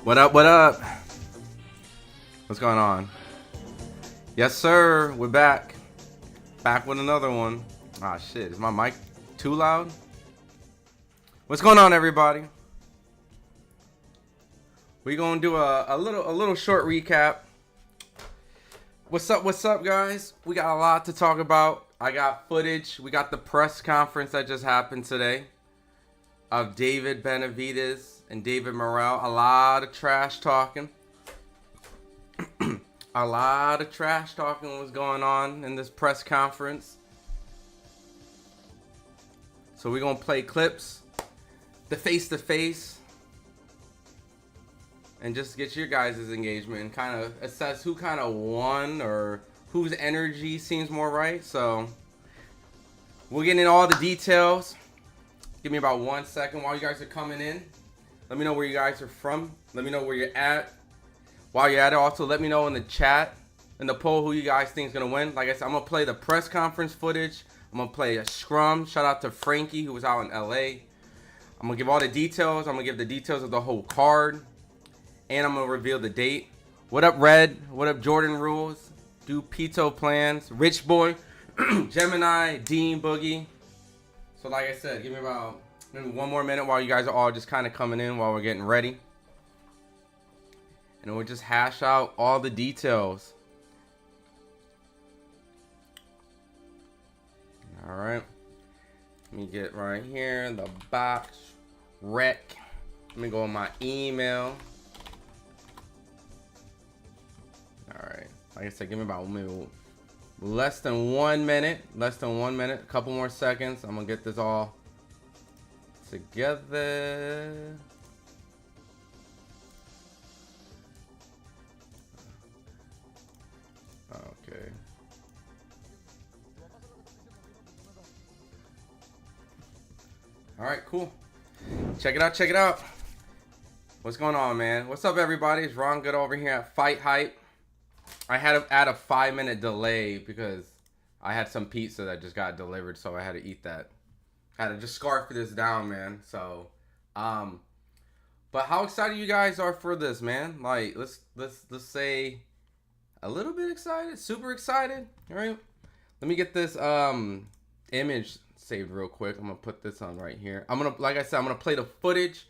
What up, what up? What's going on? Yes, sir. We're back. Back with another one. Ah, shit. Is my mic too loud? What's going on, everybody? We're going to do a little short recap. What's up, guys? We got a lot to talk about. I got footage. We got the press conference that just happened today of David Benavidez and David Morrell. A lot of trash talking. A lot of trash talking was going on in this press conference. So we're going to play clips, the face-to-face, and just get your guys' engagement and kind of assess who kind of won or whose energy seems more right. So we'll get into all the details. Give me about 1 second while you guys are coming in. Let me know where you guys are from. Let me know where you're at. While you're at it, also let me know in the chat, in the poll, who you guys think is going to win. Like I said, I'm going to play the press conference footage. I'm going to play a scrum. Shout out to Frankie, who was out in LA. I'm going to give all the details. I'm going to give the details of the whole card. And I'm going to reveal the date. What up, Red? What up, Jordan Rules? Do Pito Plans. Rich Boy. Gemini. Dean Boogie. So like I said, give me about maybe 1 more minute while you guys are all just kind of coming in while we're getting ready. And we'll just hash out all the details. All right. Let me get right here in the box. Rec. Let me go on my email. All right. Like I said, give me about maybe less than 1 minute. Less than 1 minute. A couple more seconds. I'm going to get this all together. Okay. All right, cool. Check it out, check it out. What's going on, man? What's up, everybody? It's Ron Goodall over here at FightHype. I had to add a 5-minute delay because I had some pizza that just got delivered, so I had to eat that. I had to just scarf this down, man. So, but how excited you guys are for this, man? Like, let's say a little bit excited, super excited. All right. Let me get this image saved real quick. I'm gonna put this on right here. Like I said, I'm gonna play the footage.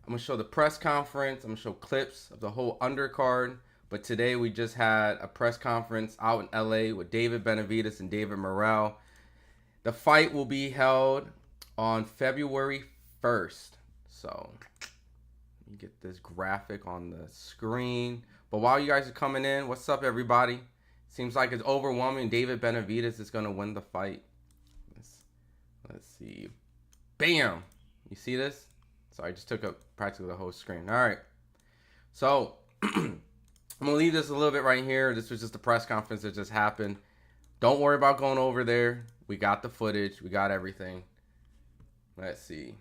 I'm gonna show the press conference. I'm gonna show clips of the whole undercard. But today we just had a press conference out in LA with David Benavidez and David Morrell. The fight will be held on February 1st. So let me get this graphic on the screen. But while you guys are coming in, what's up, everybody? Seems like it's overwhelming. David Benavidez is going to win the fight. Let's see. Bam! You see this? Sorry, I just took up practically the whole screen. All right. So I'm going to leave this a little bit right here. This was just a press conference that just happened. Don't worry about going over there. We got the footage. We got everything. Let's see.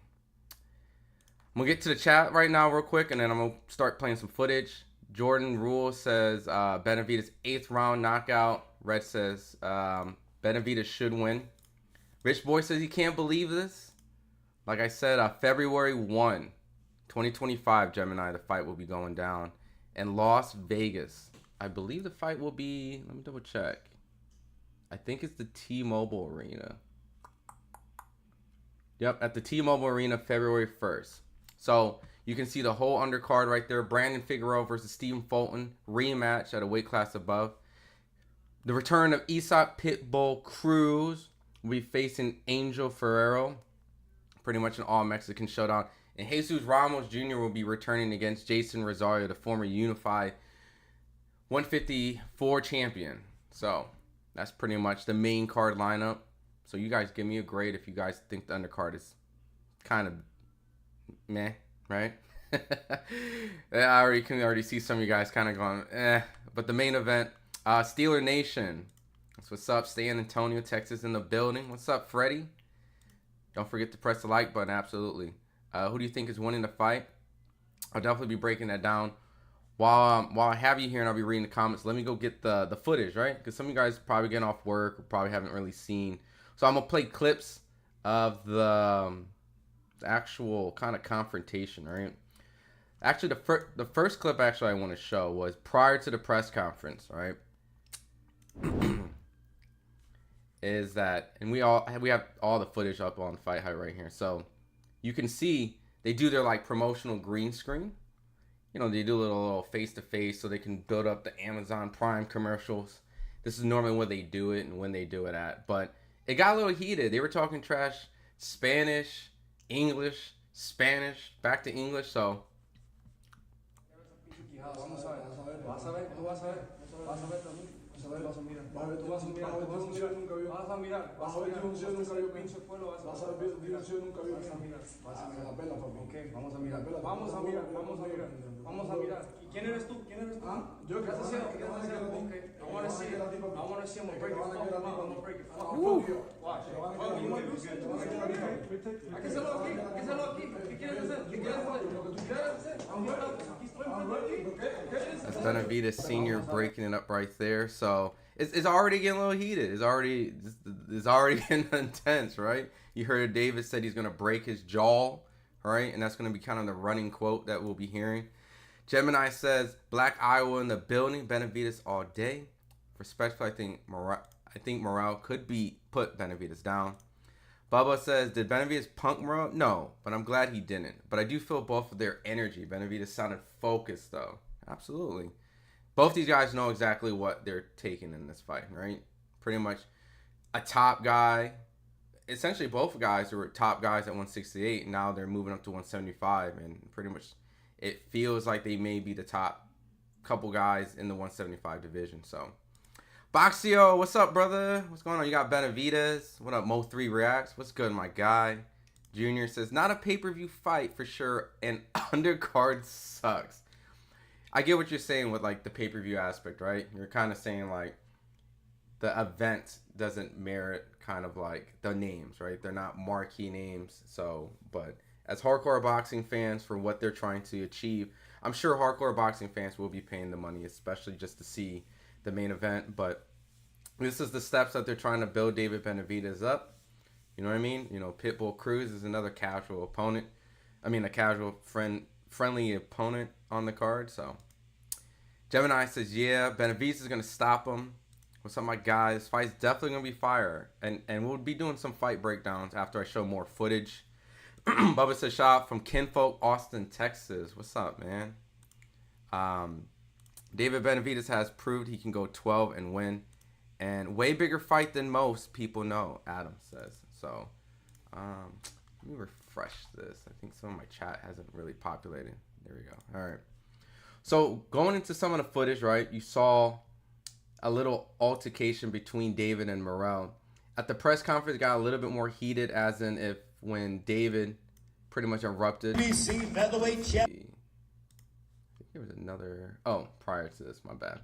I'm going to get to the chat right now real quick, and then I'm going to start playing some footage. Jordan Rule says Benavidez 8th round knockout. Red says Benavidez should win. Rich Boy says he can't believe this. Like I said, February 1, 2025, Gemini, the fight will be going down in Las Vegas. I believe the fight will be, let me double check. I think it's the T-Mobile Arena. Yep, at the T-Mobile Arena, February 1st. So you can see the whole undercard right there. Brandon Figueroa versus Stephen Fulton. Rematch at a weight class above. The return of Aesop Pitbull Cruz. Will be facing Angel Ferrero. Pretty much an all-Mexican showdown. And Jesus Ramos Jr. will be returning against Jason Rosario, the former Unified 154 champion. So that's pretty much the main card lineup. So you guys give me a grade if you guys think the undercard is kind of meh, right? I can already see some of you guys kind of going, eh. But the main event, Steeler Nation. That's what's up. San Antonio, Texas in the building. What's up, Freddie? Don't forget to press the like button. Absolutely. Who do you think is winning the fight? I'll definitely be breaking that down. While I have you here and I'll be reading the comments, let me go get the footage, right? Because some of you guys probably getting off work or probably haven't really seen. So I'm going to play clips of the actual kind of confrontation, right? Actually, the first clip actually I want to show was prior to the press conference, right? Is that, and we have all the footage up on FightHype right here, so you can see they do their like promotional green screen. You know, they do a little face to face so they can build up the Amazon Prime commercials. This is normally where they do it and when they do it at, but it got a little heated. They were talking trash, Spanish, English, Spanish, back to English. So Vamos a mirar. ¿Y quién eres tú? ¿Quién eres tú? Yo, ¿qué estás haciendo? ¿Qué estás haciendo? Okay. I want to see it. I want to see him. I'm gonna break your fucking mouth. I'm gonna break your fucking mouth. Watch. Oh, you want to lose it? Aquí se lo aquí. Aquí se lo aquí. ¿Qué quieres hacer? ¿Qué quieres hacer? ¿Qué quieres hacer? Aquí estoy enfrente de ti. That's Benavidez Senior breaking it up right there. So it's already getting a little heated. It's already getting intense, right? You heard David said he's gonna break his jaw, right? And that's gonna be kind of the running quote that we'll be hearing. Gemini says, Black Iowa in the building, Benavidez all day. Respectfully, I think Morrell could put Benavidez down. Bubba says, did Benavidez punk Morrell? No, but I'm glad he didn't. But I do feel both of their energy. Benavidez sounded focused, though. Absolutely. Both these guys know exactly what they're taking in this fight, right? Pretty much a top guy. Essentially, both guys were top guys at 168. And now they're moving up to 175. And pretty much it feels like they may be the top couple guys in the 175 division. So, Boxio, what's up, brother? What's going on? You got Benavidez. What up, Mo3 Reacts? What's good, my guy? Junior says, not a pay-per-view fight for sure, and undercard sucks. I get what you're saying with, like, the pay-per-view aspect, right? You're kind of saying, like, the event doesn't merit kind of, like, the names, right? They're not marquee names, so, but as hardcore boxing fans, for what they're trying to achieve, I'm sure hardcore boxing fans will be paying the money, especially just to see the main event. But this is the steps that they're trying to build David Benavidez up. You know what I mean? You know, Pitbull Cruz is another casual opponent. I mean, a casual friendly opponent on the card. So Gemini says, yeah, Benavidez is going to stop him. What's up, my guys? This fight's definitely going to be fire. And we'll be doing some fight breakdowns after I show more footage. Bubba says, shot from Kinfolk, Austin, Texas. What's up, man? David Benavidez has proved he can go 12 and win. And way bigger fight than most people know, Adam says. So, let me refresh this. I think some of my chat hasn't really populated. There we go. All right. So, going into some of the footage, right, you saw a little altercation between David and Morrell. At the press conference, it got a little bit more heated, as in if when David pretty much erupted. BC featherweight champ. I think there was another. Oh, prior to this, my bad.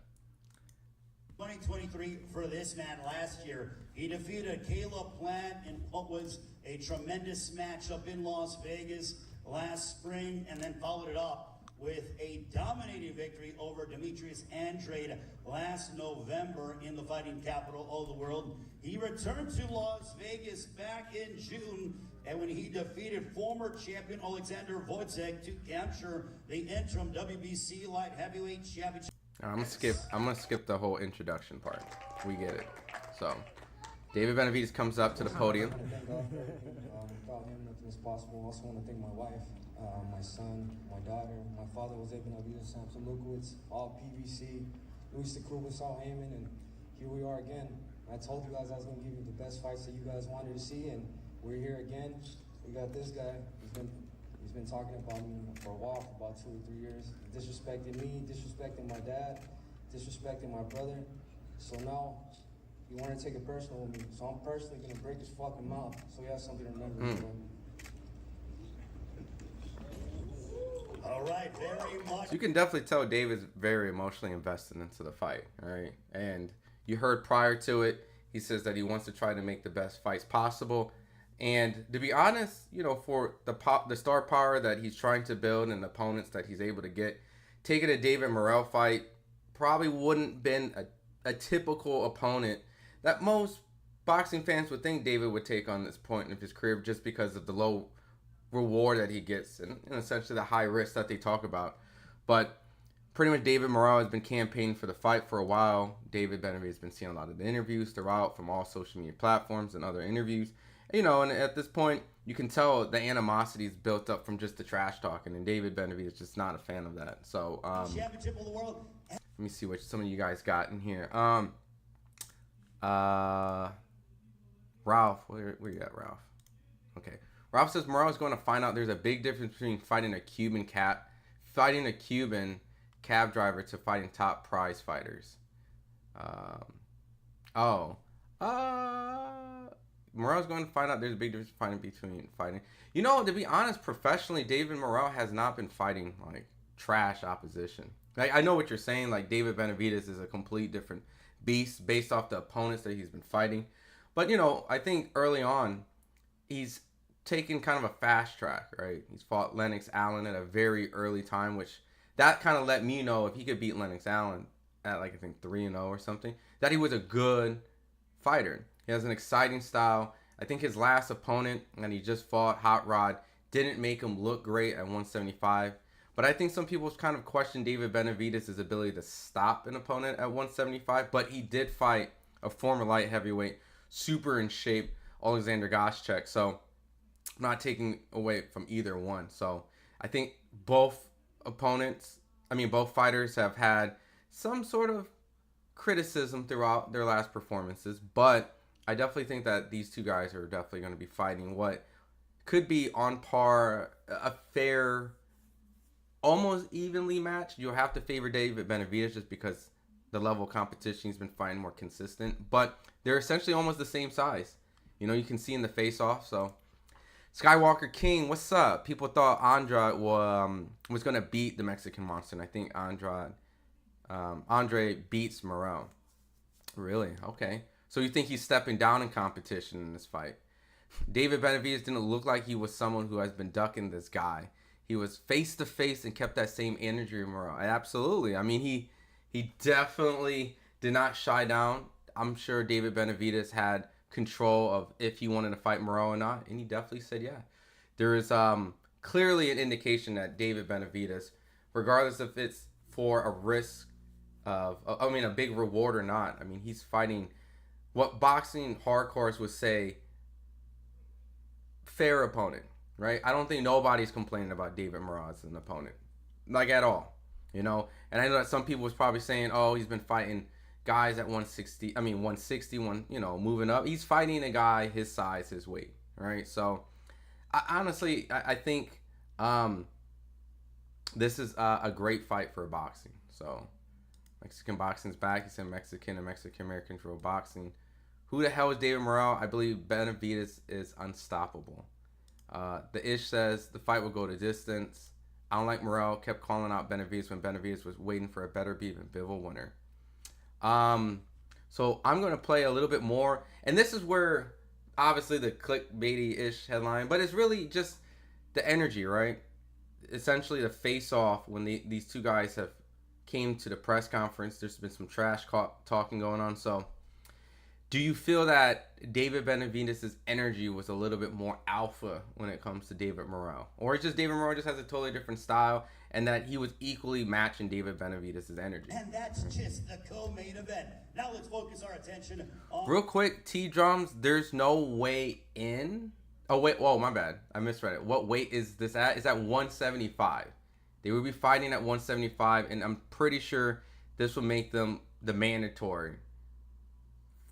2023 for this man last year. He defeated Caleb Plant in what was a tremendous matchup in Las Vegas last spring, and then followed it up with a dominating victory over Demetrius Andrade last November in the fighting capital of the world. He returned to Las Vegas back in June, and when he defeated former champion Alexander Wojcik to capture the interim WBC light heavyweight championship. I'm gonna skip the whole introduction part. We get it. So, David Benavidez comes up to the podium. Without him, nothing is possible. I also want to thank my wife, my son, my daughter. My father was Benavidez, Samson Lukowitz, all PVC, Luis the Kluba, Saul Heyman, and here we are again. I told you guys I was going to give you the best fights that you guys wanted to see, and we're here again. We got this guy. He's been talking about me for a while, for about 2 or 3 years. Disrespecting me, disrespecting my dad, disrespecting my brother. So now, you want to take it personal with me. So I'm personally going to break his fucking mouth so he has something to remember. All right, very much. So you can definitely tell David's very emotionally invested into the fight, all right? And you heard prior to it, he says that he wants to try to make the best fights possible. And to be honest, you know, for the star power that he's trying to build and the opponents that he's able to get, taking a David Morrell fight probably wouldn't been a typical opponent that most boxing fans would think David would take on this point of his career, just because of the low reward that he gets, and essentially the high risk that they talk about. But pretty much David Morrell has been campaigning for the fight for a while. David Benavidez has been seeing a lot of the interviews throughout from all social media platforms and other interviews. And at this point, you can tell the animosity is built up from just the trash talking, and David Benavidez is just not a fan of that. So, Championship of the world. let me see what some of you guys got in here. Ralph, where you at, Ralph? Okay. Ralph says Morrell is going to find out there's a big difference between fighting a Cuban cab driver to fighting top prize fighters. Morrell's going to find out there's a big difference between fighting. To be honest, professionally, David Morrell has not been fighting like trash opposition. Like, I know what you're saying. Like, David Benavidez is a complete different beast based off the opponents that he's been fighting. But, I think early on, he's taken kind of a fast track, right? He's fought Lennox Allen at a very early time, which that kind of let me know if he could beat Lennox Allen at like, I think 3-0 or something, that he was a good fighter. He has an exciting style. I think his last opponent, and he just fought, Hot Rod, didn't make him look great at 175. But I think some people kind of question David Benavidez' ability to stop an opponent at 175. But he did fight a former light heavyweight, super in shape, Alexander Goschek. So I'm not taking away from either one. So I think both fighters have had some sort of criticism throughout their last performances. But I definitely think that these two guys are definitely going to be fighting what could be on par, a fair, almost evenly matched. You'll have to favor David Benavidez just because the level of competition he's been fighting more consistent. But they're essentially almost the same size. You can see in the face-off. So, Skywalker King, what's up? People thought Andrade was going to beat the Mexican Monster. And I think Andre beats Morrell. Really? Okay. So you think he's stepping down in competition in this fight? David Benavidez didn't look like he was someone who has been ducking this guy. He was face to face and kept that same energy in Morrell. Absolutely. I mean, he definitely did not shy down. I'm sure David Benavidez had control of if he wanted to fight Morrell or not, and he definitely said yeah. There is clearly an indication that David Benavidez, regardless if it's for a risk of, a big reward or not, he's fighting what boxing hardcores would say fair opponent, right? I don't think nobody's complaining about David Morrell as an opponent, like at all, And I know that some people was probably saying, oh, he's been fighting guys at 160, moving up. He's fighting a guy his size, his weight, right? So, I think this is a great fight for boxing. So, Mexican boxing's back. He said Mexican and Mexican-American control boxing. Who the hell is David Morrell? I believe Benavidez is unstoppable. The Ish says the fight will go to distance. I don't like Morrell. Kept calling out Benavidez when Benavidez was waiting for a better beat than Bivol winner. So I'm going to play a little bit more. And this is where, obviously, the clickbaity-ish headline. But it's really just the energy, right? Essentially, the face-off when these two guys have came to the press conference. There's been some trash talking going on. So do you feel that David Benavidez' energy was a little bit more alpha when it comes to David Morrell? Or it's just David Morrell just has a totally different style and that he was equally matching David Benavidez' energy? And that's just the co-main event. Now let's focus our attention on... Real quick, T-Drums, there's no way in. Oh, wait. Oh, my bad. I misread it. What weight is this at? It's at 175. They will be fighting at 175, and I'm pretty sure this will make them the mandatory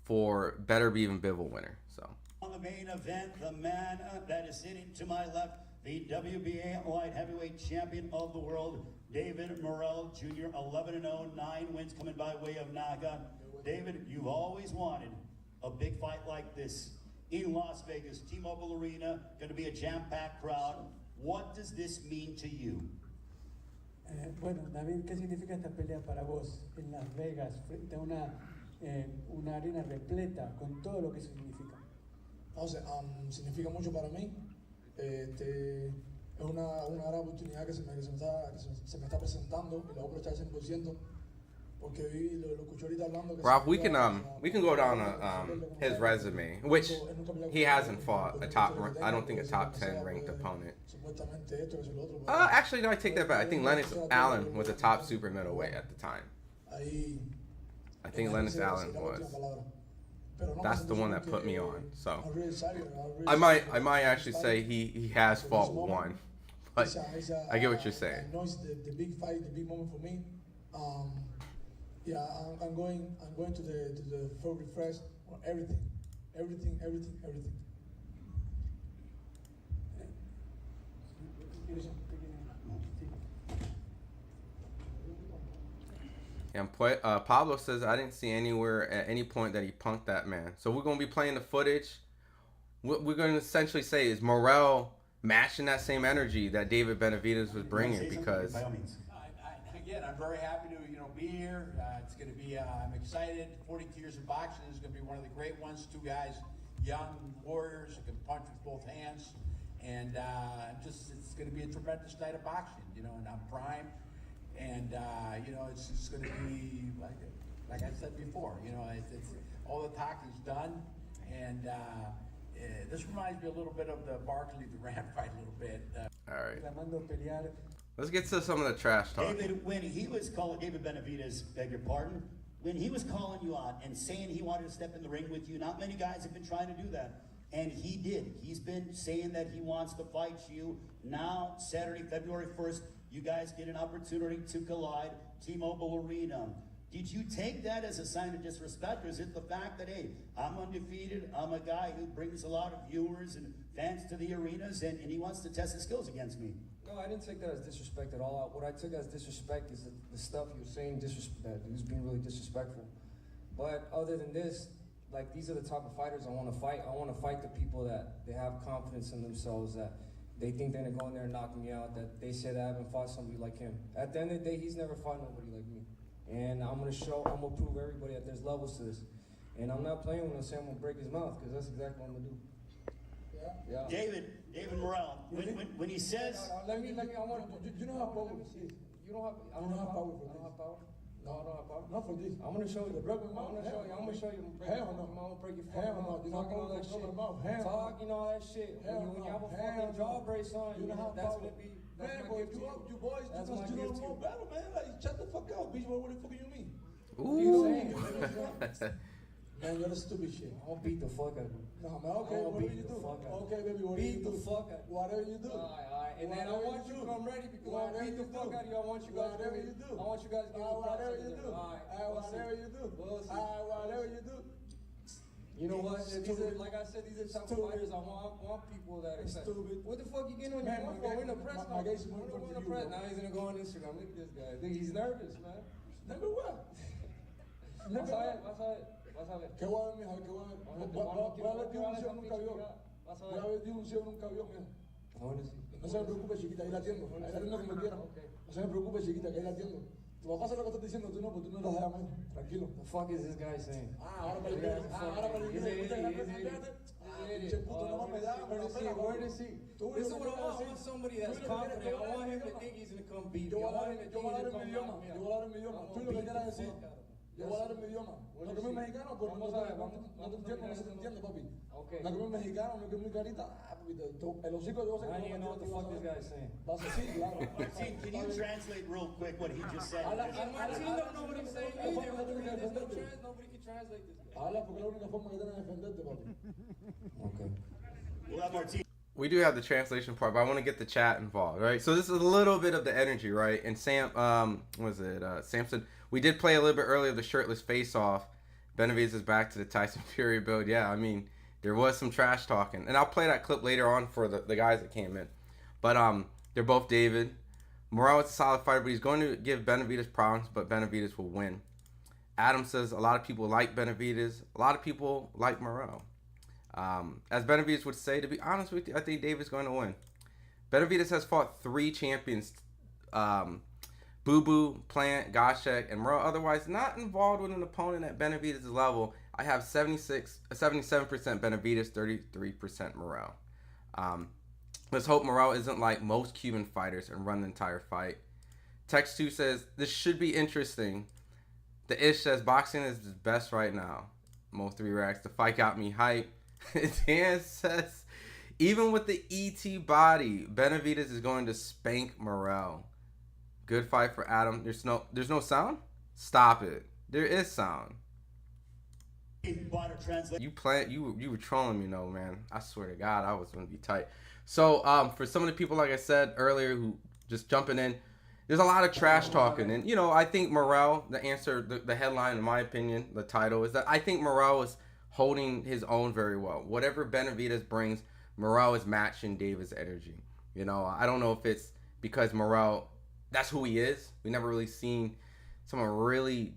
for better be even Bivol winner. So on the main event, the man that is sitting to my left, the WBA light heavyweight champion of the world, David Morrell Jr., 11-0, 9 wins coming by way of Naga. David, you've always wanted a big fight like this in Las Vegas, T-Mobile Arena, going to be a jam-packed crowd. What does this mean to you? Bueno, David, ¿qué significa esta pelea para vos en Las Vegas, frente a una arena repleta, con todo lo que significa? Significa mucho para mí. Es una gran oportunidad que se me está presentando y la voy a aprovechar 100%. Porque lo escuché ahorita hablando que Ralph, se we iba can a- go down his resume, which he hasn't fought a top. I don't think a top 10 ranked opponent. Supuestamente esto, que eso, lo otro, pero Actually, no, I take that back. I think Lennox Allen was a top super middleweight at the time. ahí I think Lennox Allen was. That's the one that put me on. So I might actually say he has fought one, but I get what you're saying. I know it's the big fight, the big moment for me. Yeah, I'm going to the full refresh on everything. And Pablo says, I didn't see anywhere at any point that he punked that man. So we're going to be playing the footage. What we're going to essentially say is Morrell matching that same energy that David Benavidez was bringing, because By all means. Again, I'm very happy to be here. It's going to be I'm excited. 42 years of boxing is going to be one of the great ones. Two guys, young warriors who can punch with both hands, and it's going to be a tremendous night of boxing. And I'm prime, and it's going to be like I said before. It's all the talking's done, and this reminds me a little bit of the Barkley Durant fight a little bit. all right, Reclamando pelear. let's get to some of the trash talk. David, when he was calling, David Benavidez, beg your pardon, when he was calling you out and saying he wanted to step in the ring with you, not many guys have been trying to do that. And he did. He's been saying that he wants to fight you. Now, Saturday, February 1st, you guys get an opportunity to collide, T-Mobile Arena. Did you take that as a sign of disrespect, or is it the fact that, hey, I'm undefeated, I'm a guy who brings a lot of viewers and fans to the arenas, and he wants to test his skills against me? No, I didn't take that as disrespect at all. What I took as disrespect is the stuff you were saying, that he was being really disrespectful. But other than this, like, these are the type of fighters I want to fight. I want to fight the people that they have confidence in themselves, that they think they're going to go in there and knock me out, that they said I haven't fought somebody like him. At the end of the day, he's never fought nobody like me. And I'm going to prove everybody that there's levels to this. And I'm not playing when I say I'm going to break his mouth, because that's exactly what I'm going to do. Yeah. David Morrell, when he says... Let me, I want to... You know how powerful Let me see. it is. You don't have... I don't have power for this. I don't have power? No, I don't have power. Not for this. I'm gonna show you. The break my I'm mouth. gonna show you. I'm gonna show you. Hell no. I'm gonna break your Hell fucking no. mouth. You're not Talking all gonna that break shit. my mouth. Hell no. Talking all that shit. Hell When you have a no. fucking jaw brace on, You know how that's power- gonna be. Man, That's boy, my gift to you. you boys, That's my you gift don't to know you. battle, man. Like, shut the fuck up, bitch. What the fuck do you mean? What are you saying? Man, you're the stupid shit. I'll beat the fuck out of you. No, man, okay, I'll whatever beat you the do. fuck out of Okay, baby, whatever Beat you the do. fuck out. Whatever you do. Alright. And then I Whatever want you you to do. come ready, because when I Whatever beat the you fuck do. out of you, I want you guys to Whatever give you me. do. I want you guys to give me props. Whatever you do. Alright. Whatever you do. We'll see. Whatever you do. You know what? Stupid. These are, like I said, these are type of Stupid. fighters. I want people that are excited. Stupid. What the fuck you getting on your Man, phone my for? guy- We're in the press my guy's conference. more We're in important the to press. you, Now he's gonna go on Instagram. Look at this guy. I think he's nervous, man. Number what? Vas a ver, vas a ver, vas a ver. ¿Qué voy a ver, mija? ¿Qué voy a ver? Voy a ver dilución nunca vio. Vas a Voy a ver. ver dilución nunca vio, mija. Ahora sí. No se me preocupe, chiquita, ahí la atiendo. Ahí la atiendo como quiera. No se me preocupe, chiquita, que ahí la atiendo. Tu papá sabe lo que estás diciendo, tú no, porque tú no eres de allá, man. Tranquilo. The fuck is this guy saying? Ahora para el inglés. Ahora para el inglés. Pinche puto, no mames, ya, Where is he? Where is he? Tú This is lo what que I want. I quieres want decir. somebody that's Tú lo que confident. quieres- I want him to think he's gonna come beat me. Yo voy a I want dar him to en think mi he's gonna come idioma. knock me Yo out. voy a dar en mi idioma. Tú lo que quieras decir. Yo voy a dar en mi idioma. No que mi mexicano, pero no te entiendo, no se te entiende, papi. Okay. No que mi mexicano, no que mi carita. Papi, el hocico yo sé I don't que even know what the fuck this guy is saying. Vas a decir, claro. Martin, can you translate real quick what he just said? And Martin don't know what he's saying either. Nobody can translate this guy. Habla porque es la única forma que tienes de defenderte, papi. Okay. We'll have Martin. We do have the translation part, but I want to get the chat involved, right? So this is a little bit of the energy, right? And Samson, we did play a little bit earlier the shirtless face-off. Benavidez is back to the Tyson Fury build. Yeah, I mean, there was some trash talking. And I'll play that clip later on for the guys that came in. But they're both David. Morrell is a solid fighter, but he's going to give Benavidez problems, but Benavidez will win. Adam says a lot of people like Benavidez. A lot of people like Morrell. As Benavidez would say, to be honest with you, I think David's going to win. Benavidez has fought 3 champions, Boo Boo, Plant, Goshek, and Morrell. Otherwise, not involved with an opponent at Benavidez' level. I have 77% Benavidez, 33% Morrell. Let's hope Morrell isn't like most Cuban fighters and run the entire fight. Text 2 says, this should be interesting. The Ish says boxing is the best right now. Mo 3 Racks. The fight got me hype. Dan says, even with the ET body, Benavidez is going to spank Morrell. Good fight for Adam. There's no sound? Stop it. There is sound. You were trolling me, no, man. I swear to God, I was gonna be tight. So for some of the people, like I said earlier, who just jumping in, there's a lot of trash talking, and I think Morrell, the headline, in my opinion, the title is that I think Morrell is holding his own very well. Whatever Benavidez brings, Morrell is matching David's energy. I don't know if it's because Morrell, that's who he is. We never really seen someone really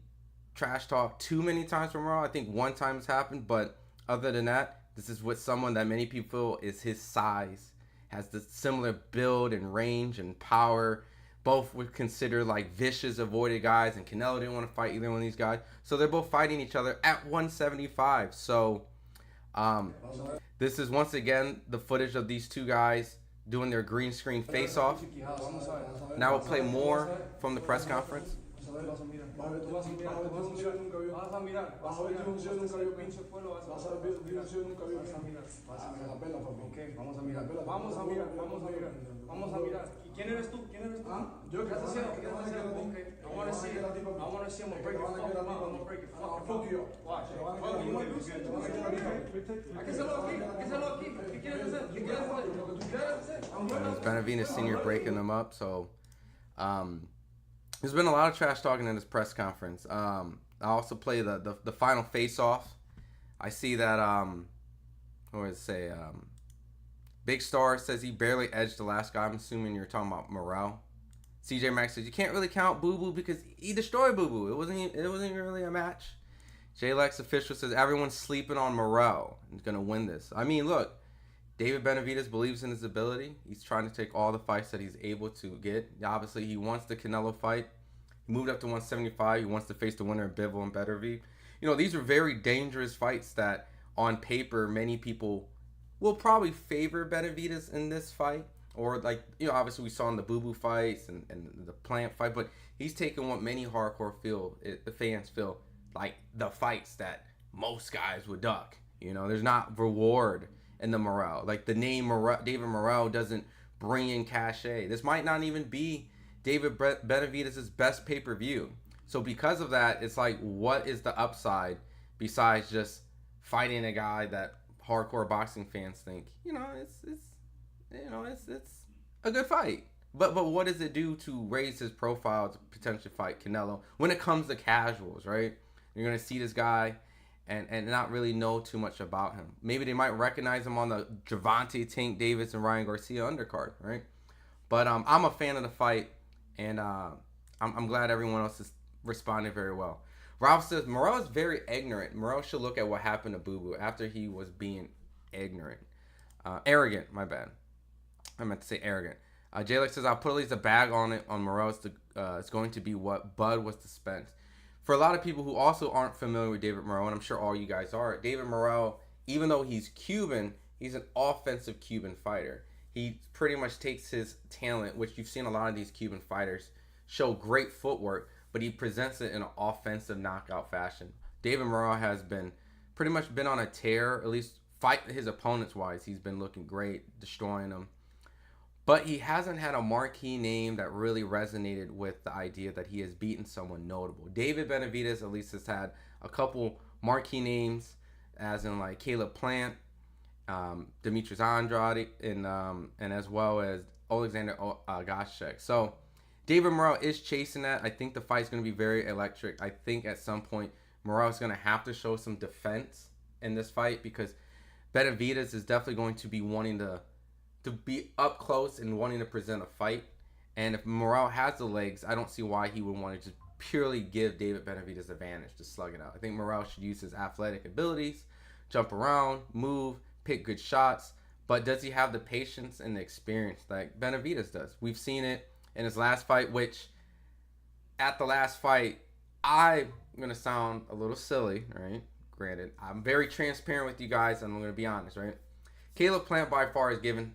trash talk too many times from Morrell. I think one time it's happened, but other than that, this is with someone that many people feel is his size, has the similar build and range and power. Both would consider like vicious, avoided guys, and Canelo didn't want to fight either one of these guys. So they're both fighting each other at 175. So this is once again the footage of these two guys doing their green screen face-off. Now we'll play more from the press conference. Vamos a mirar. ¿Quién eres tú? Yo. ¿Qué estás haciendo? Okay. I want to see him. I'm gonna break your fucking mouth. I'm gonna break your fuck you. Watch. Well, you want to lose? Hay que hacerlo aquí. ¿Qué quieres hacer? Benavidez Sr. breaking them up. So, there's been a lot of trash talking in this press conference. I also play the final face-off. I see that, what does it say? Big Star says he barely edged the last guy. I'm assuming you're talking about Morrell. CJ Max says you can't really count Boo Boo because he destroyed Boo Boo. It wasn't even really a match. J-Lex official says everyone's sleeping on Morrell. He's gonna win this. I mean, look, David Benavidez believes in his ability. He's trying to take all the fights that he's able to get. Obviously, he wants the Canelo fight. He moved up to 175. He wants to face the winner of Bivol and Beterbiev. These are very dangerous fights that, on paper, many people will probably favor Benavidez in this fight. Or, obviously we saw in the Boo Boo fights and the Plant fight. But he's taking what many hardcore the fans feel like the fights that most guys would duck. There's not reward in the Morrell. Like, the name David Morrell doesn't bring in cachet. This might not even be David Benavidez's best pay-per-view. So because of that, it's like, what is the upside besides just fighting a guy that hardcore boxing fans think, it's a good fight. But what does it do to raise his profile to potentially fight Canelo when it comes to casuals, right? You're going to see this guy and not really know too much about him. Maybe they might recognize him on the Gervonta Tank Davis and Ryan Garcia undercard, right? But I'm a fan of the fight, and I'm glad everyone else is responding very well. Ralph says, Morrell is very ignorant. Morrell should look at what happened to Boo Boo after he was being ignorant. Arrogant, my bad. I meant to say arrogant. J-Lex says, I'll put at least a bag on it on Morrell. It's going to be what Bud was dispensed. For a lot of people who also aren't familiar with David Morrell, and I'm sure all you guys are, David Morrell, even though he's Cuban, he's an offensive Cuban fighter. He pretty much takes his talent, which you've seen a lot of these Cuban fighters show great footwork, but he presents it in an offensive knockout fashion. David Morrell has pretty much been on a tear, at least fight his opponents wise. He's been looking great, destroying them. But he hasn't had a marquee name that really resonated with the idea that he has beaten someone notable. David Benavidez at least has had a couple marquee names, as in like Caleb Plant, Demetrius Andrade, and as well as Alexander Gashchek. So David Morrell is chasing that. I think the fight's going to be very electric. I think at some point Morrell is going to have to show some defense in this fight because Benavidez is definitely going to be wanting to be up close and wanting to present a fight. And if Morrell has the legs, I don't see why he would want to just purely give David Benavidez advantage to slug it out. I think Morrell should use his athletic abilities, jump around, move, pick good shots. But does he have the patience and the experience like Benavidez does? We've seen it in his last fight, which at the last fight, I'm going to sound a little silly, right? Granted, I'm very transparent with you guys, and I'm going to be honest, right? Caleb Plant by far has given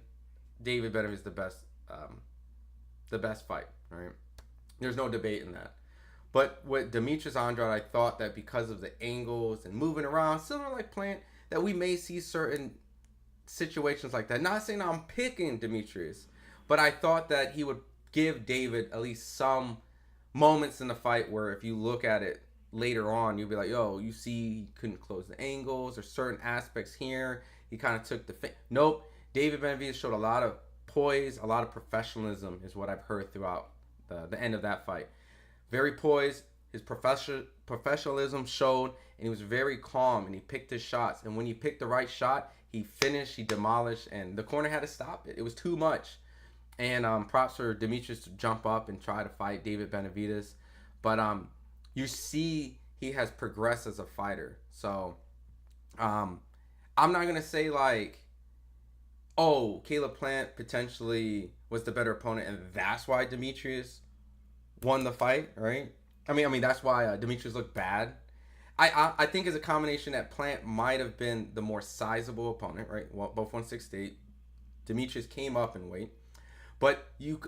David Benavidez the best fight, right? There's no debate in that. But with Demetrius Andrade, I thought that because of the angles and moving around, similar like Plant, that we may see certain situations like that. Not saying I'm picking Demetrius, but I thought that he would give David at least some moments in the fight where if you look at it later on, you'll be like, yo, you see he couldn't close the angles or certain aspects here. He kind of took the... Nope. David Benavidez showed a lot of poise, a lot of professionalism is what I've heard throughout the end of that fight. Very poised. His professionalism showed, and he was very calm, and he picked his shots. And when he picked the right shot, he finished, he demolished, and the corner had to stop it. It was too much. And props for Demetrius to jump up and try to fight David Benavidez. But you see he has progressed as a fighter. So I'm not going to say like, oh, Caleb Plant potentially was the better opponent, and that's why Demetrius won the fight, right? I mean that's why Demetrius looked bad. I think it's a combination that Plant might have been the more sizable opponent, right? Well, both 168. Demetrius came up in weight, but you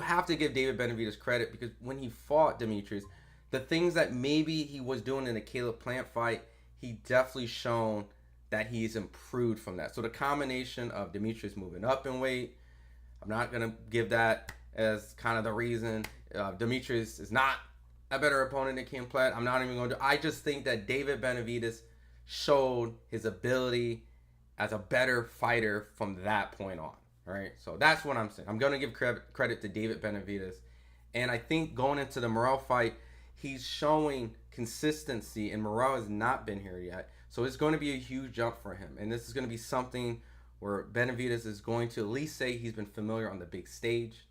have to give David Benavidez credit because when he fought Demetrius, the things that maybe he was doing in the Caleb Plant fight, he definitely shown that he's improved from that. So the combination of Demetrius moving up in weight, I'm not gonna give that as kind of the reason. Demetrius is not a better opponent than Caleb Plant. I'm not even going to. I just think that David Benavidez showed his ability as a better fighter from that point on. All right, so that's what I'm saying. I'm going to give credit to David Benavidez, and I think going into the Morrell fight, he's showing consistency, and Morrell has not been here yet. So it's going to be a huge jump for him, and this is going to be something where Benavidez is going to at least say he's been familiar on the big stage.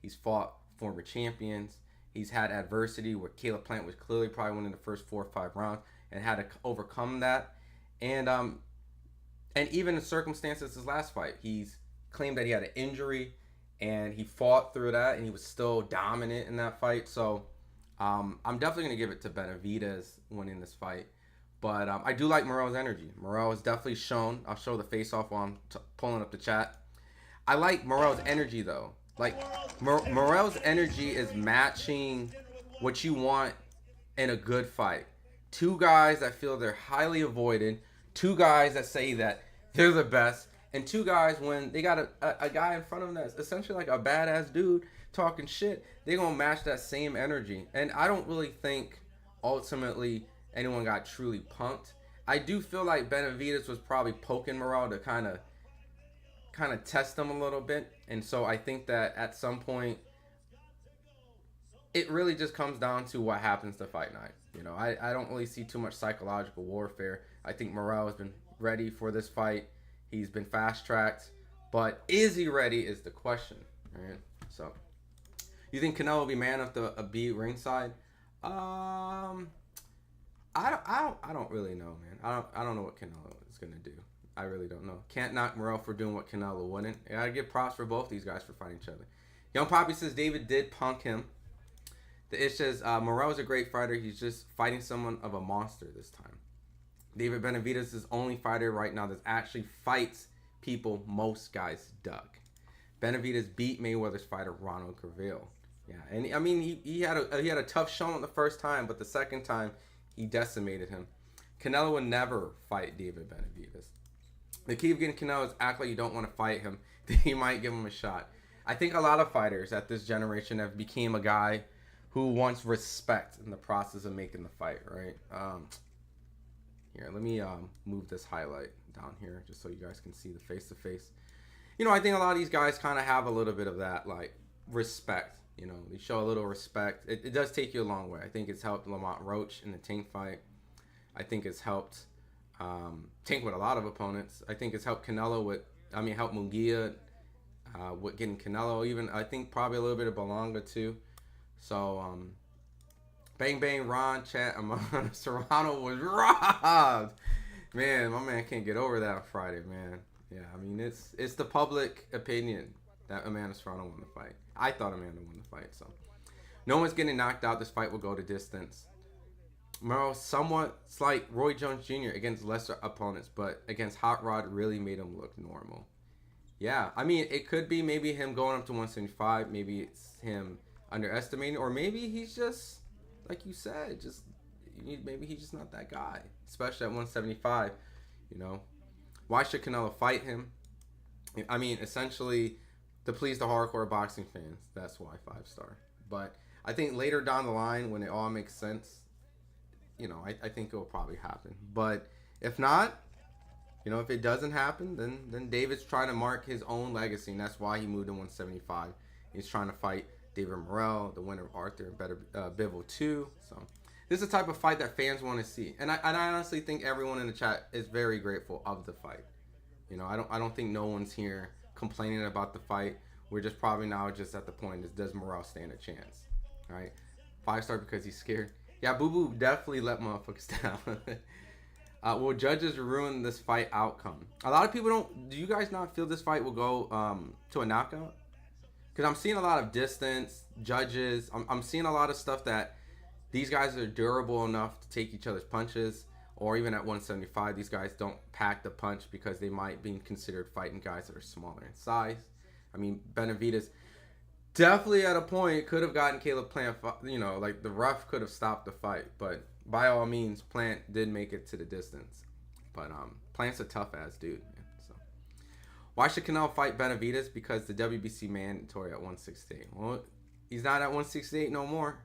He's fought former champions. He's had adversity where Caleb Plant was clearly probably winning the first 4 or 5 rounds and had to overcome that. And even in circumstances, his last fight, he's claimed that he had an injury and he fought through that and he was still dominant in that fight. So I'm definitely going to give it to Benavidez winning this fight. But I do like Morrell's energy. Morrell has definitely shown. I'll show the face-off while I'm pulling up the chat. I like Morrell's energy, though. Like, Morrell's energy is matching what you want in a good fight. 2 guys that feel they're highly avoided. 2 guys that say that they're the best. And 2 guys when they got a guy in front of them that's essentially like a badass dude talking shit, they're going to match that same energy. And I don't really think ultimately anyone got truly punked. I do feel like Benavidez was probably poking Morrell to kind of test them a little bit. And so I think that at some point it really just comes down to what happens to fight night. You know, I don't really see too much psychological warfare. I think Morrell has been ready for this fight. He's been fast-tracked. But is he ready is the question. Right? So, you think Canelo will be man enough to be ringside? I don't really know, man. I don't know what Canelo is going to do. I really don't know. Can't knock Morrell for doing what Canelo wouldn't. I gotta give props for both these guys for fighting each other. Young Poppy says David did punk him. The issue is Morrell is a great fighter. He's just fighting someone of a monster this time. David Benavidez is the only fighter right now that actually fights people most guys duck. Benavidez beat Mayweather's fighter Ronald Carville. Yeah, and I mean he had a tough showing the first time, but the second time he decimated him. Canelo would never fight David Benavidez. The key of getting Canelo is act like you don't want to fight him. Then you might give him a shot. I think a lot of fighters at this generation have became a guy who wants respect in the process of making the fight, right? Here, let me move this highlight down here just so you guys can see the face-to-face. You know, I think a lot of these guys kind of have a little bit of that, like, respect. You know, they show a little respect. It does take you a long way. I think it's helped Lamont Roach in the Tank fight. I think it's helped Tank with a lot of opponents. I think it's helped Canelo helped Munguia with getting Canelo. Even, I think probably a little bit of Belonga too. So, bang bang Ron chat. Serrano was robbed. Man, my man can't get over that on Friday, man. Yeah, I mean, it's the public opinion that Amanda Serrano won the fight. I thought Amanda won the fight, so. No one's getting knocked out. This fight will go to distance. Morrell somewhat like Roy Jones Jr. against lesser opponents, but against Hot Rod really made him look normal. Yeah, I mean, it could be maybe him going up to 175. Maybe it's him underestimating, or maybe he's just like you said, just maybe he's just not that guy, especially at 175. You know, why should Canelo fight him? I mean, essentially, to please the hardcore boxing fans. That's why 5-star. But I think later down the line, when it all makes sense, you know, I think it will probably happen. But if not, you know, if it doesn't happen, then David's trying to mark his own legacy, and that's why he moved to 175. He's trying to fight David Morrell, the winner of Arthur and Bivol 2. So this is the type of fight that fans want to see, and I honestly think everyone in the chat is very grateful of the fight. You know, I don't think no one's here complaining about the fight. We're just probably now just at the point is, does Morrell stand a chance? All right, 5-star because he's scared. Yeah, Boo Boo definitely let motherfuckers down. Will judges ruin this fight outcome? A lot of people don't. Do you guys not feel this fight will go to a knockout? Because I'm seeing a lot of distance, judges. I'm seeing a lot of stuff that these guys are durable enough to take each other's punches. Or even at 175, these guys don't pack the punch because they might be considered fighting guys that are smaller in size. I mean, Benavidez definitely at a point could have gotten Caleb Plant, you know, like the ref could have stopped the fight. But by all means, Plant did make it to the distance. But Plant's a tough-ass dude, man. So why should Canelo fight Benavidez? Because the WBC mandatory at 168. Well, he's not at 168 no more.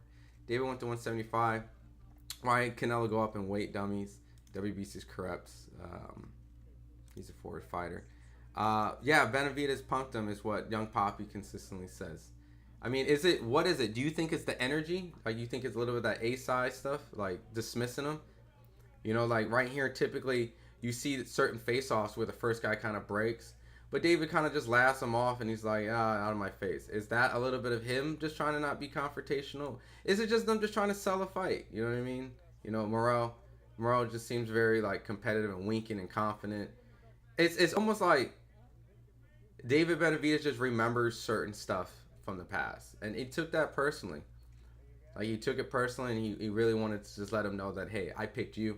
David went to 175. Why Canelo go up in weight, dummies? WBC's corrupt. He's a forward fighter. Yeah, Benavidez punked him is what Young Poppy consistently says. I mean, what is it? Do you think it's the energy? Like, you think it's a little bit of that A-side stuff? Like, dismissing him? You know, like, right here, typically, you see certain face-offs where the first guy kind of breaks. But David kind of just laughs him off, and he's like, out of my face. Is that a little bit of him just trying to not be confrontational? Is it just them just trying to sell a fight? You know what I mean? You know, Morrell just seems very, like, competitive and winking and confident. It's almost like David Benavidez just remembers certain stuff from the past. And he took that personally. Like, he took it personally, and he really wanted to just let him know that, hey, I picked you.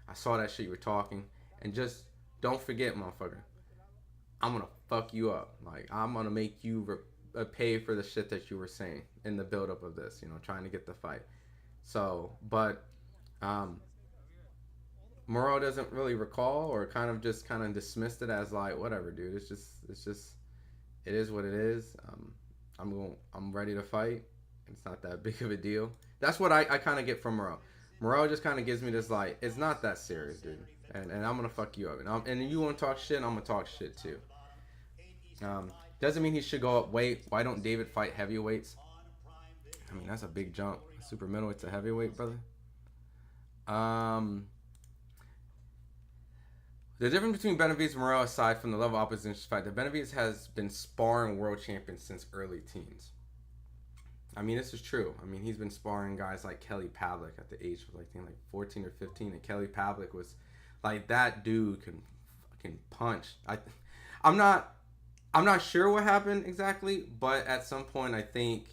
I saw that shit you were talking. And just don't forget, motherfucker. I'm going to fuck you up. Like, I'm going to make you pay for the shit that you were saying in the buildup of this, you know, trying to get the fight. So, but Morrell doesn't really recall or kind of dismissed it as like, whatever, dude. It's just, it is what it is. I'm ready to fight. It's not that big of a deal. That's what I kind of get from Morrell. Morrell just kind of gives me this, like, it's not that serious, dude. And I'm going to fuck you up. And you want to talk shit, I'm going to talk shit too. Doesn't mean he should go up weight. Why don't David fight heavyweights? I mean, that's a big jump. Super middleweight to heavyweight, brother. The difference between Benavidez and Morrell, aside from the level of opposition fight, that Benavidez has been sparring world champions since early teens. I mean, this is true. I mean, he's been sparring guys like Kelly Pavlik at the age of, I think, 14 or 15. And Kelly Pavlik was, like, that dude can fucking punch. I'm not sure what happened exactly, but at some point, I think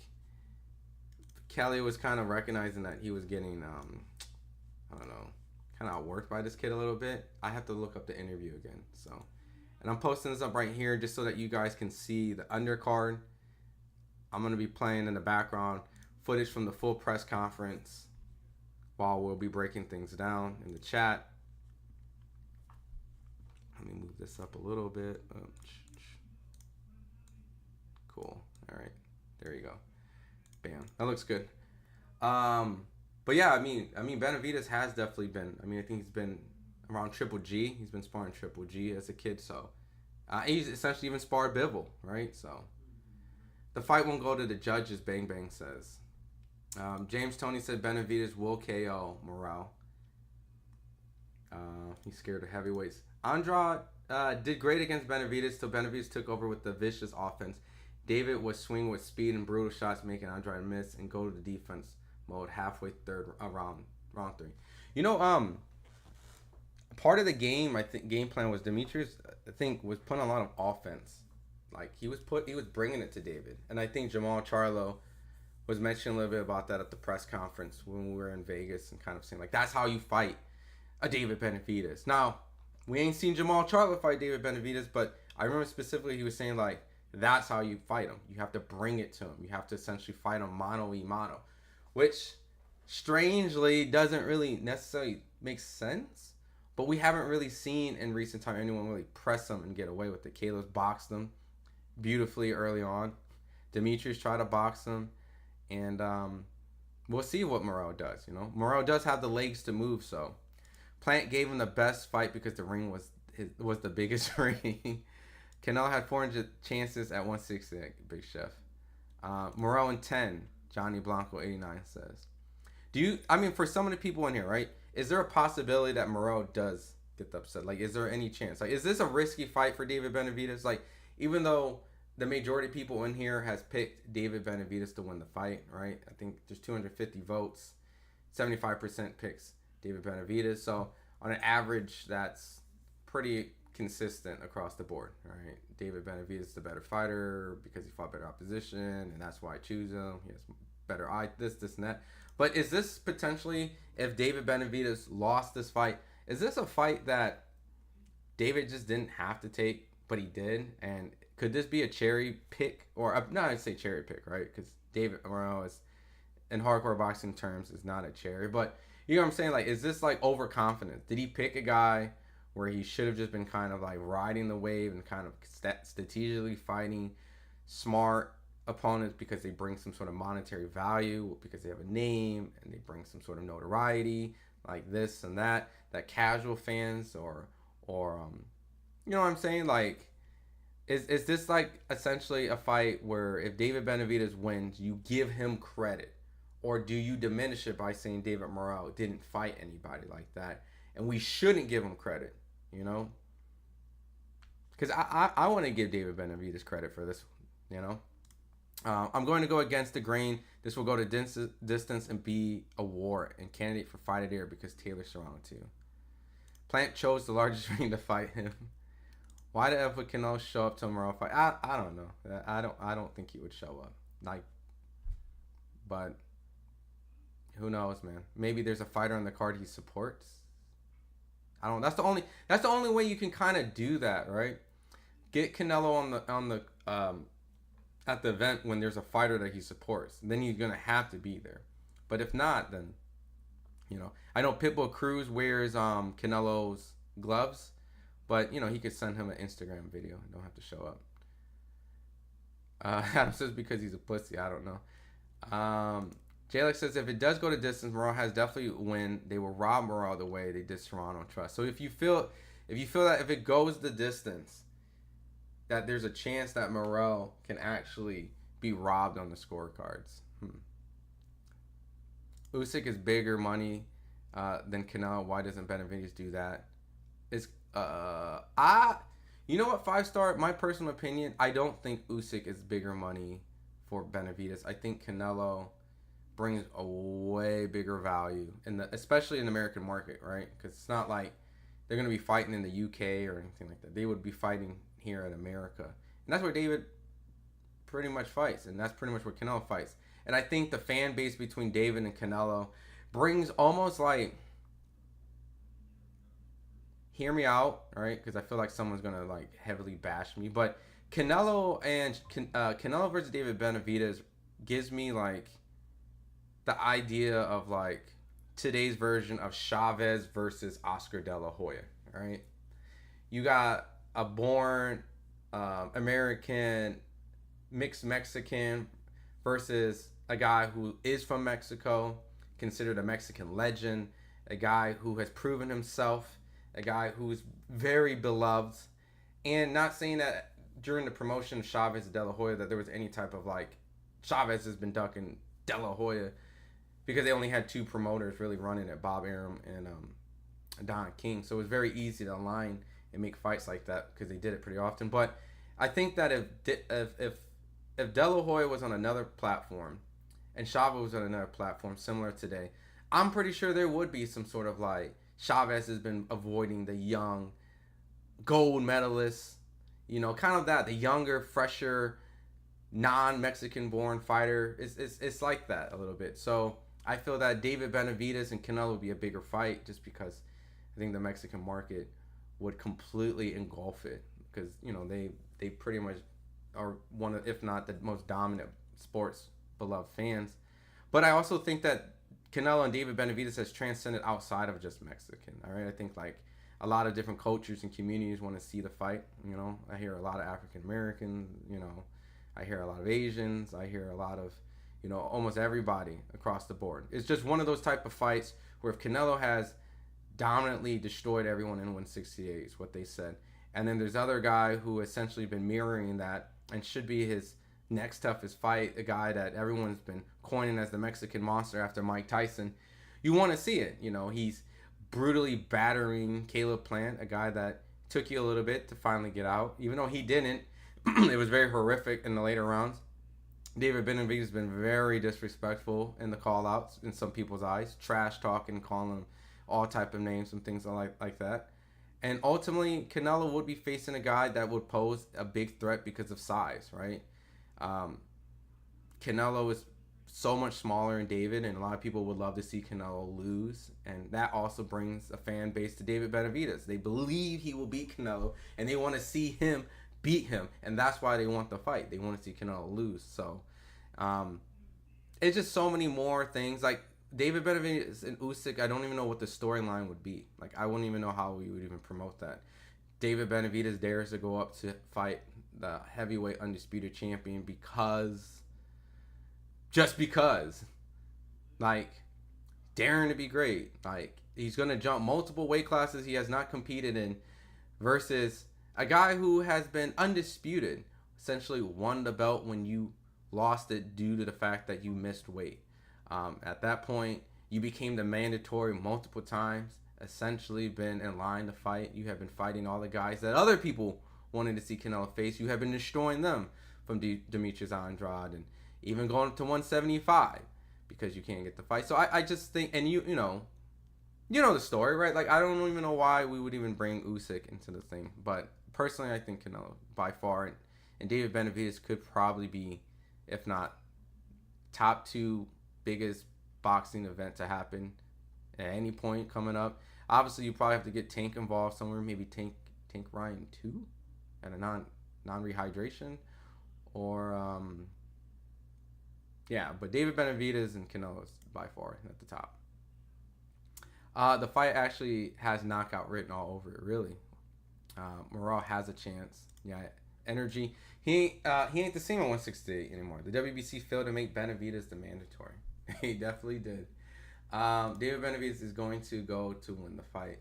Kelly was kind of recognizing that he was getting, I don't know, kind of outworked by this kid a little bit. I have to look up the interview again. So, and I'm posting this up right here just so that you guys can see the undercard. I'm going to be playing in the background footage from the full press conference while we'll be breaking things down in the chat. Let me move this up a little bit. Cool. All right. There you go. Bam. That looks good. But yeah, I mean, Benavidez has definitely been. I mean, I think he's been around Triple G. He's been sparring Triple G as a kid. So he's essentially even sparred Bivol, right? So the fight won't go to the judges. Bang Bang says. James Tony said Benavidez will KO Morrell. He's scared of heavyweights. Andrade did great against Benavidez till Benavidez took over with the vicious offense. David was swinging with speed and brutal shots, making Andrade miss and go to the defense mode halfway third round 3. You know, part of the game, I think, game plan was Demetrius, I think, was putting a lot of offense. Like, he was bringing it to David. And I think Jamal Charlo was mentioning a little bit about that at the press conference when we were in Vegas and kind of saying, like, that's how you fight a David Benavidez. Now, we ain't seen Jamal Charlo fight David Benavidez, but I remember specifically he was saying, like, that's how you fight him. You have to bring it to him. You have to essentially fight him mano a mano, which strangely doesn't really necessarily make sense. But we haven't really seen in recent time anyone really press him and get away with it. Caleb's boxed him beautifully early on. Demetrius tried to box him. And we'll see what Morrell does, you know. Morrell does have the legs to move, so. Plant gave him the best fight because the ring was the biggest ring. Canelo had 400 chances at 160, Big Chef. Morrell in 10, Johnny Blanco 89 says. For some of the people in here, right? Is there a possibility that Morrell does get the upset? Like, is there any chance? Like, is this a risky fight for David Benavidez? Like, even though the majority of people in here has picked David Benavidez to win the fight, right? I think there's 250 votes. 75% picks David Benavidez. So, on an average, that's pretty consistent across the board, right? David Benavidez is the better fighter because he fought better opposition, and that's why I choose him. He has better eye, this, and that. But is this potentially, if David Benavidez lost this fight, is this a fight that David just didn't have to take, but he did? And could this be a cherry pick? Or, not I'd say cherry pick, right? Because David Morrell is, in hardcore boxing terms, is not a cherry. But, you know what I'm saying? Like, is this like overconfidence? Did he pick a guy where he should have just been kind of like riding the wave and kind of strategically fighting smart opponents because they bring some sort of monetary value, because they have a name and they bring some sort of notoriety, like this and that casual fans or you know what I'm saying? Like, is this like essentially a fight where if David Benavidez wins, you give him credit, or do you diminish it by saying David Morrell didn't fight anybody like that and we shouldn't give him credit, you know? Because I want to give David Benavidez credit for this one, you know? I'm going to go against the grain. This will go to distance and be a war and candidate for Fight of the Year because Taylor's surrounded too. Plant chose the largest ring to fight him. Why the F would Canelo show up to a Morrell fight? I don't know. I don't think he would show up. Like, but who knows, man? Maybe there's a fighter on the card he supports. I don't. That's the only way you can kind of do that, right? Get Canelo on the at the event when there's a fighter that he supports. Then he's gonna have to be there. But if not, then you know. I know Pitbull Cruz wears Canelo's gloves, but you know he could send him an Instagram video and don't have to show up. Adam says because he's a pussy. I don't know. J-Lex says if it does go to distance, Morrell has definitely win. They will rob Morrell the way they did Serrano and Trust. So if you feel that if it goes the distance, that there's a chance that Morrell can actually be robbed on the scorecards. Usyk is bigger money than Canelo. Why doesn't Benavidez do that? You know what, 5-star, my personal opinion, I don't think Usyk is bigger money for Benavidez. I think Canelo brings a way bigger value, especially in the American market, right? Because it's not like they're going to be fighting in the UK or anything like that. They would be fighting here in America. And that's where David pretty much fights, and that's pretty much where Canelo fights. And I think the fan base between David and Canelo brings almost like, hear me out, right? Because I feel like someone's going to like heavily bash me. But Canelo versus David Benavidez gives me like the idea of like today's version of Chavez versus Oscar De La Hoya, right? You got a born American, mixed Mexican versus a guy who is from Mexico, considered a Mexican legend, a guy who has proven himself, a guy who's very beloved. And not saying that during the promotion of Chavez and De La Hoya that there was any type of like, Chavez has been ducking De La Hoya, because they only had 2 promoters really running it, Bob Arum and Don King. So it was very easy to align and make fights like that because they did it pretty often. But I think that if De La Hoya was on another platform and Chavez was on another platform similar today, I'm pretty sure there would be some sort of like, Chavez has been avoiding the young gold medalists, you know, kind of that, the younger, fresher, non-Mexican born fighter. It's like that a little bit. So I feel that David Benavidez and Canelo would be a bigger fight just because I think the Mexican market would completely engulf it, because, you know, they pretty much are one of, if not the most dominant sports beloved fans. But I also think that Canelo and David Benavidez has transcended outside of just Mexican. All right, I think like a lot of different cultures and communities want to see the fight. You know, I hear a lot of African Americans. You know, I hear a lot of Asians. I hear a lot of, you know, almost everybody across the board. It's just one of those type of fights where if Canelo has dominantly destroyed everyone in 168 is what they said, and then there's other guy who essentially been mirroring that and should be his next toughest fight, a guy that everyone's been coining as the Mexican monster after Mike Tyson. You want to see it. You know, he's brutally battering Caleb Plant, a guy that took you a little bit to finally get out, even though he didn't. It was very horrific in the later rounds. David Benavidez has been very disrespectful in the call-outs in some people's eyes, trash talking, calling him all type of names and things like that. And ultimately, Canelo would be facing a guy that would pose a big threat because of size, right? Canelo is so much smaller than David, and a lot of people would love to see Canelo lose, and that also brings a fan base to David Benavidez. They believe he will beat Canelo, and they want to see him beat him, and that's why they want the fight. They want to see Canelo lose. So it's just so many more things. Like David Benavidez and Usyk, I don't even know what the storyline would be. Like, I wouldn't even know how we would even promote that. David Benavidez dares to go up to fight the heavyweight undisputed champion just because, like, daring to be great. Like, he's going to jump multiple weight classes he has not competed in versus a guy who has been undisputed, essentially won the belt when you lost it due to the fact that you missed weight. At that point, you became the mandatory multiple times, essentially been in line to fight. You have been fighting all the guys that other people wanted to see Canelo face. You have been destroying them, from Demetrius Andrade and even going up to 175 because you can't get the fight. So I just think, and you know the story, right? Like, I don't even know why we would even bring Usyk into the thing. But personally, I think Canelo by far, and David Benavidez could probably be, if not top two biggest boxing event to happen at any point coming up. Obviously, you probably have to get Tank involved somewhere. Maybe Tank Ryan 2 at a non-rehydration. Or, yeah. But David Benavidez and Canelo is by far at the top. The fight actually has knockout written all over it, really. Morrell has a chance. Yeah, energy. He ain't the same at 168 anymore. The WBC failed to make Benavidez the mandatory. He definitely did. David Benavidez is going to go to win the fight.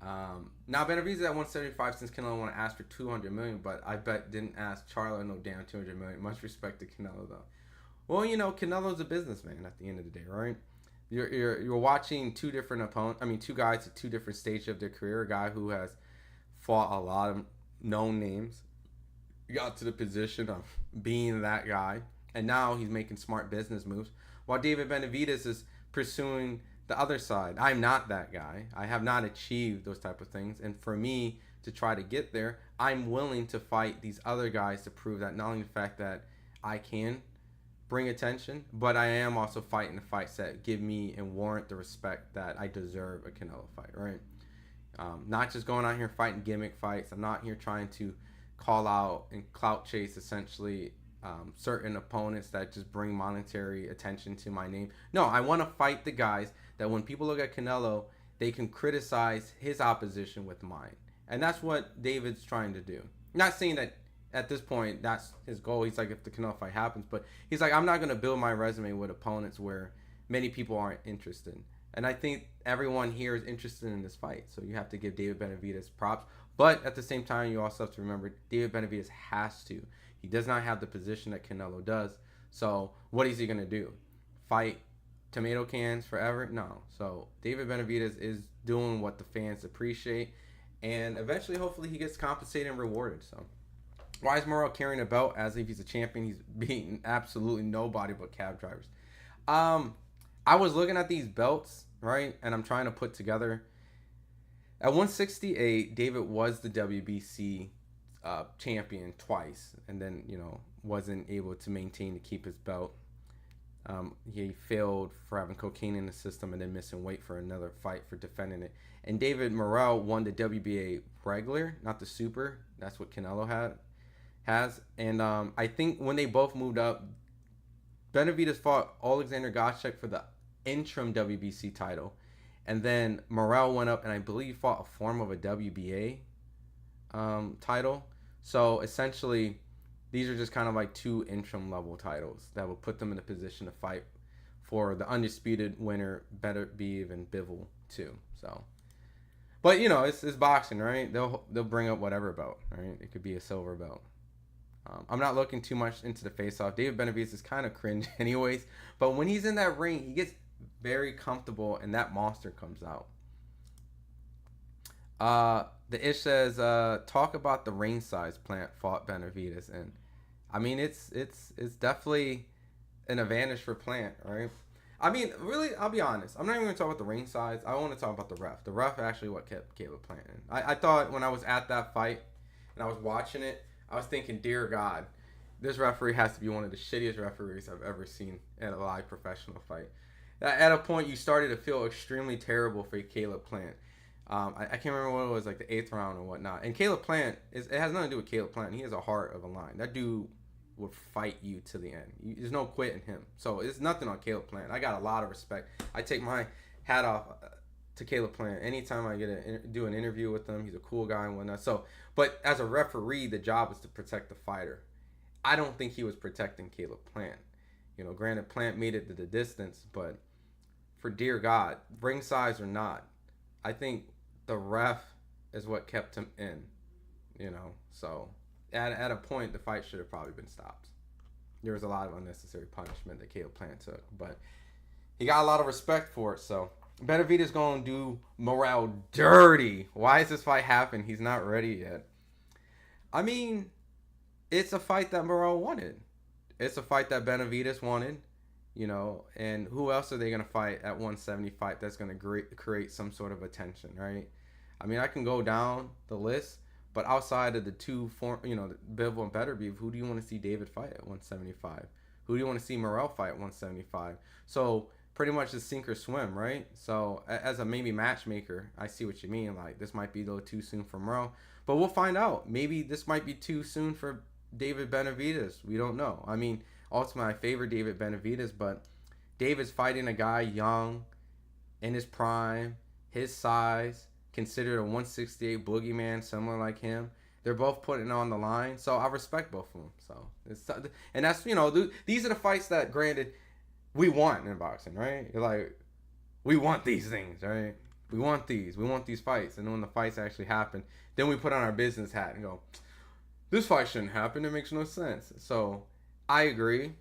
Now Benavidez at 175, since Canelo want to ask for 200 million, but I bet didn't ask Charlo no damn 200 million. Much respect to Canelo though. Well, you know, Canelo's a businessman at the end of the day, right? You're watching two guys at two different stages of their career. A guy who has fought a lot of known names, got to the position of being that guy, and now he's making smart business moves, while David Benavidez is pursuing the other side. I'm not that guy. I have not achieved those type of things, and for me to try to get there, I'm willing to fight these other guys to prove that not only the fact that I can bring attention, but I am also fighting the fights that give me and warrant the respect that I deserve a Canelo fight, right? Not just going out here fighting gimmick fights. I'm not here trying to call out and clout chase essentially certain opponents that just bring monetary attention to my name. No, I want to fight the guys that when people look at Canelo, they can criticize his opposition with mine. And that's what David's trying to do. Not saying that at this point that's his goal. He's like, if the Canelo fight happens, but he's like, I'm not going to build my resume with opponents where many people aren't interested. And I think everyone here is interested in this fight. So you have to give David Benavidez props. But at the same time, you also have to remember David Benavidez has to. He does not have the position that Canelo does. So what is he going to do? Fight tomato cans forever? No. So David Benavidez is doing what the fans appreciate. And eventually, hopefully, he gets compensated and rewarded. So why is Morrell carrying a belt as if he's a champion? He's beating absolutely nobody but cab drivers. I was looking at these belts, right? And I'm trying to put together. At 168, David was the WBC champion twice. And then, wasn't able to maintain to keep his belt. He failed for having cocaine in the system and then missing weight for another fight for defending it. And David Morrell won the WBA regular, not the super. That's what Canelo has. And I think when they both moved up, Benavidez fought Alexander Gottschalk for the interim WBC title. And then Morrell went up and I believe fought a form of a WBA title. So essentially, these are just kind of like 2 interim level titles that will put them in a position to fight for the undisputed winner, Benavidez and Bivol too. So, but you know, it's boxing, right? They'll bring up whatever belt, right? It could be a silver belt. I'm not looking too much into the face-off. David Benavidez is kind of cringe anyways, but when he's in that ring, he gets very comfortable and that monster comes out. The ish says, talk about the ring size Plant fought Benavidez, and I mean it's definitely an advantage for Plant, right? I mean, really, I'll be honest. I'm not even going to talk about the ring size. I want to talk about the ref. The ref actually what kept Caleb Plant in. I thought when I was at that fight and I was watching it, I was thinking, dear God, this referee has to be one of the shittiest referees I've ever seen at a live professional fight. At a point, you started to feel extremely terrible for Caleb Plant. I can't remember what it was, like the 8th round or whatnot. And Caleb Plant, it has nothing to do with Caleb Plant. He has a heart of a lion. That dude would fight you to the end. There's no quitting him. So it's nothing on Caleb Plant. I got a lot of respect. I take my hat off to Caleb Plant anytime I get do an interview with him. He's a cool guy and whatnot. So, but as a referee, the job is to protect the fighter. I don't think he was protecting Caleb Plant. You know, granted, Plant made it to the distance, but for dear God, ring size or not, I think the ref is what kept him in. You know, so at a point, the fight should have probably been stopped. There was a lot of unnecessary punishment that Caleb Plant took, but he got a lot of respect for it. So Benavidez going to do Morrell dirty. Why is this fight happening? He's not ready yet. I mean, it's a fight that Morrell wanted. It's a fight that Benavidez wanted, you know, and who else are they going to fight at 175 that's going to create some sort of attention, right? I mean, I can go down the list, but outside of the two, Bivol and Beterbiev, who do you want to see David fight at 175? Who do you want to see Morrell fight at 175? So pretty much it's sink or swim, right? So as a maybe matchmaker, I see what you mean. Like, this might be a little too soon for Morrell, but we'll find out. Maybe this might be too soon for David Benavidez. We don't know. I mean, ultimately, I favor David Benavidez, but David's fighting a guy young, in his prime, his size, considered a 168 boogeyman, someone like him. They're both putting on the line, so I respect both of them. And that's, you know, these are the fights that, granted, we want in boxing, right? You're like, we want these things, right? We want these fights, and when the fights actually happen, then we put on our business hat and go, this fight shouldn't happen. It makes no sense. So I agree,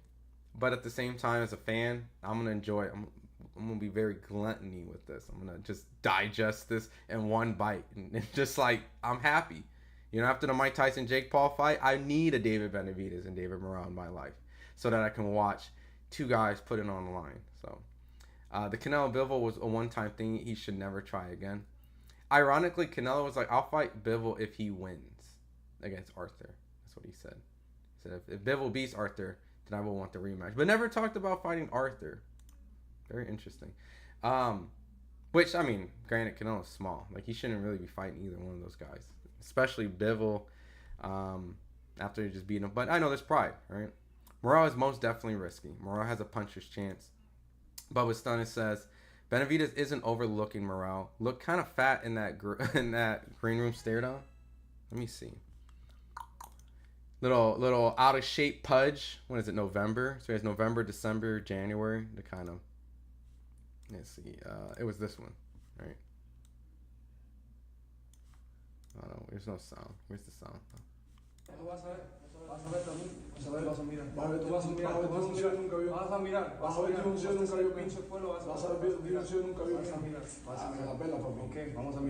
but at the same time, as a fan, I'm gonna enjoy it. I'm gonna be very gluttony with this. I'm gonna just digest this in one bite, and just like, I'm happy. You know, after the Mike Tyson Jake Paul fight, I need a David Benavidez and David Morrell in my life so that I can watch two guys put it on the line. So the Canelo Bivol was a one-time thing. He should never try again. Ironically, Canelo was like, I'll fight Bivol if he wins against Arthur. That's what he said. He said, if Bivol beats Arthur, then I will want the rematch. But never talked about fighting Arthur. Very interesting. Which, I mean, granted, Canelo's small. Like, he shouldn't really be fighting either one of those guys. Especially Bivol, after he just beat him. But I know there's pride, right? Morrell is most definitely risky. Morrell has a puncher's chance. Bubba Stunner says, Benavidez isn't overlooking Morrell. Looked kind of fat in that green room stare down. Let me see. Little out of shape pudge. When is it? November. So he has November, December, January to kind of. Let's see. It was this one, right? Oh no, there's no sound. Where's the sound? Tú vas a ver también, vas a mirar, tú vas a mirar, vas a mirar, pinche pueblo, vas a mirar, ok, vamos a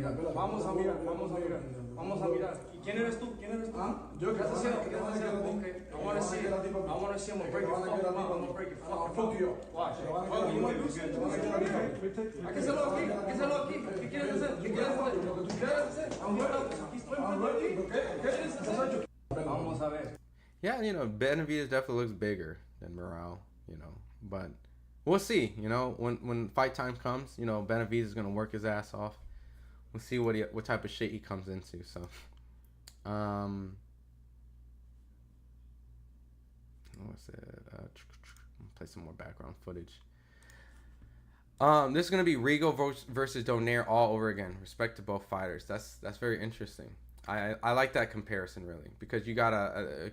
mirar, ¿y quién eres tú? Yo, ¿Qué estás haciendo? Okay, I wanna see him, I'm gonna break your fucking mouth, I'm gonna break your fucking mouth, watch, oh, you wanna do something? Aquécelo aquí, ¿qué quieres hacer? Aquí estoy enfrente de ti, ¿qué quieres hacer? Vamos a ver. Yeah, you know, Benavidez definitely looks bigger than Morrell, you know, but we'll see. You know, when fight time comes, you know, Benavidez is gonna work his ass off. We'll see what type of shit he comes into. So, what's it? Play some more background footage. This is gonna be Rigo versus Donaire all over again. Respect to both fighters. That's very interesting. I like that comparison really, because you got an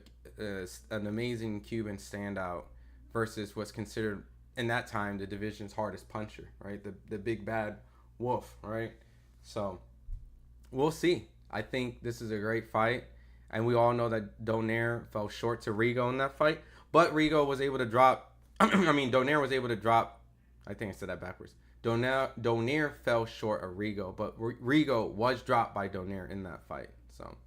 amazing Cuban standout versus what's considered in that time the division's hardest puncher, right? The big bad wolf, right? So we'll see. I think this is a great fight, and we all know that Donaire fell short to Rigo in that fight, but Rigo was able to drop. Donaire was able to drop. I think I said that backwards. Donaire fell short of Rigo, but Rigo was dropped by Donaire in that fight. So,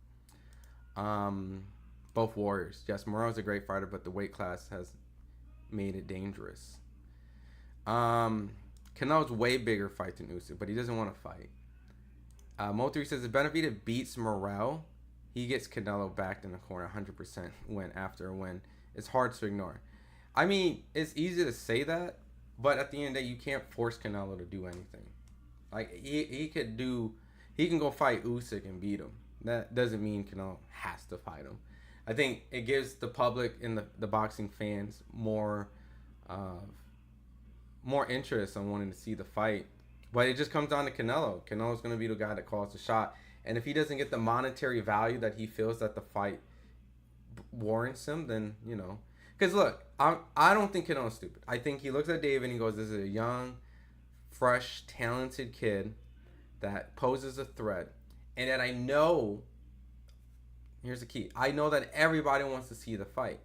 both warriors. Yes, Morrell's a great fighter, but the weight class has made it dangerous. Canelo's way bigger fight than Usyk, but he doesn't want to fight. Mo3 says if Benavidez beats Morrell, he gets Canelo backed in the corner 100% win after a win. It's hard to ignore. I mean, it's easy to say that, but at the end of the day, you can't force Canelo to do anything. Like, he can go fight Usyk and beat him. That doesn't mean Canelo has to fight him. I think it gives the public and the boxing fans more interest on wanting to see the fight. But it just comes down to Canelo. Canelo's going to be the guy that calls the shot. And if he doesn't get the monetary value that he feels that the fight warrants him, then, you know. Because, look, I don't think Canelo's stupid. I think he looks at David and he goes, this is a young, fresh, talented kid that poses a threat. And that I know, here's the key, I know that everybody wants to see the fight.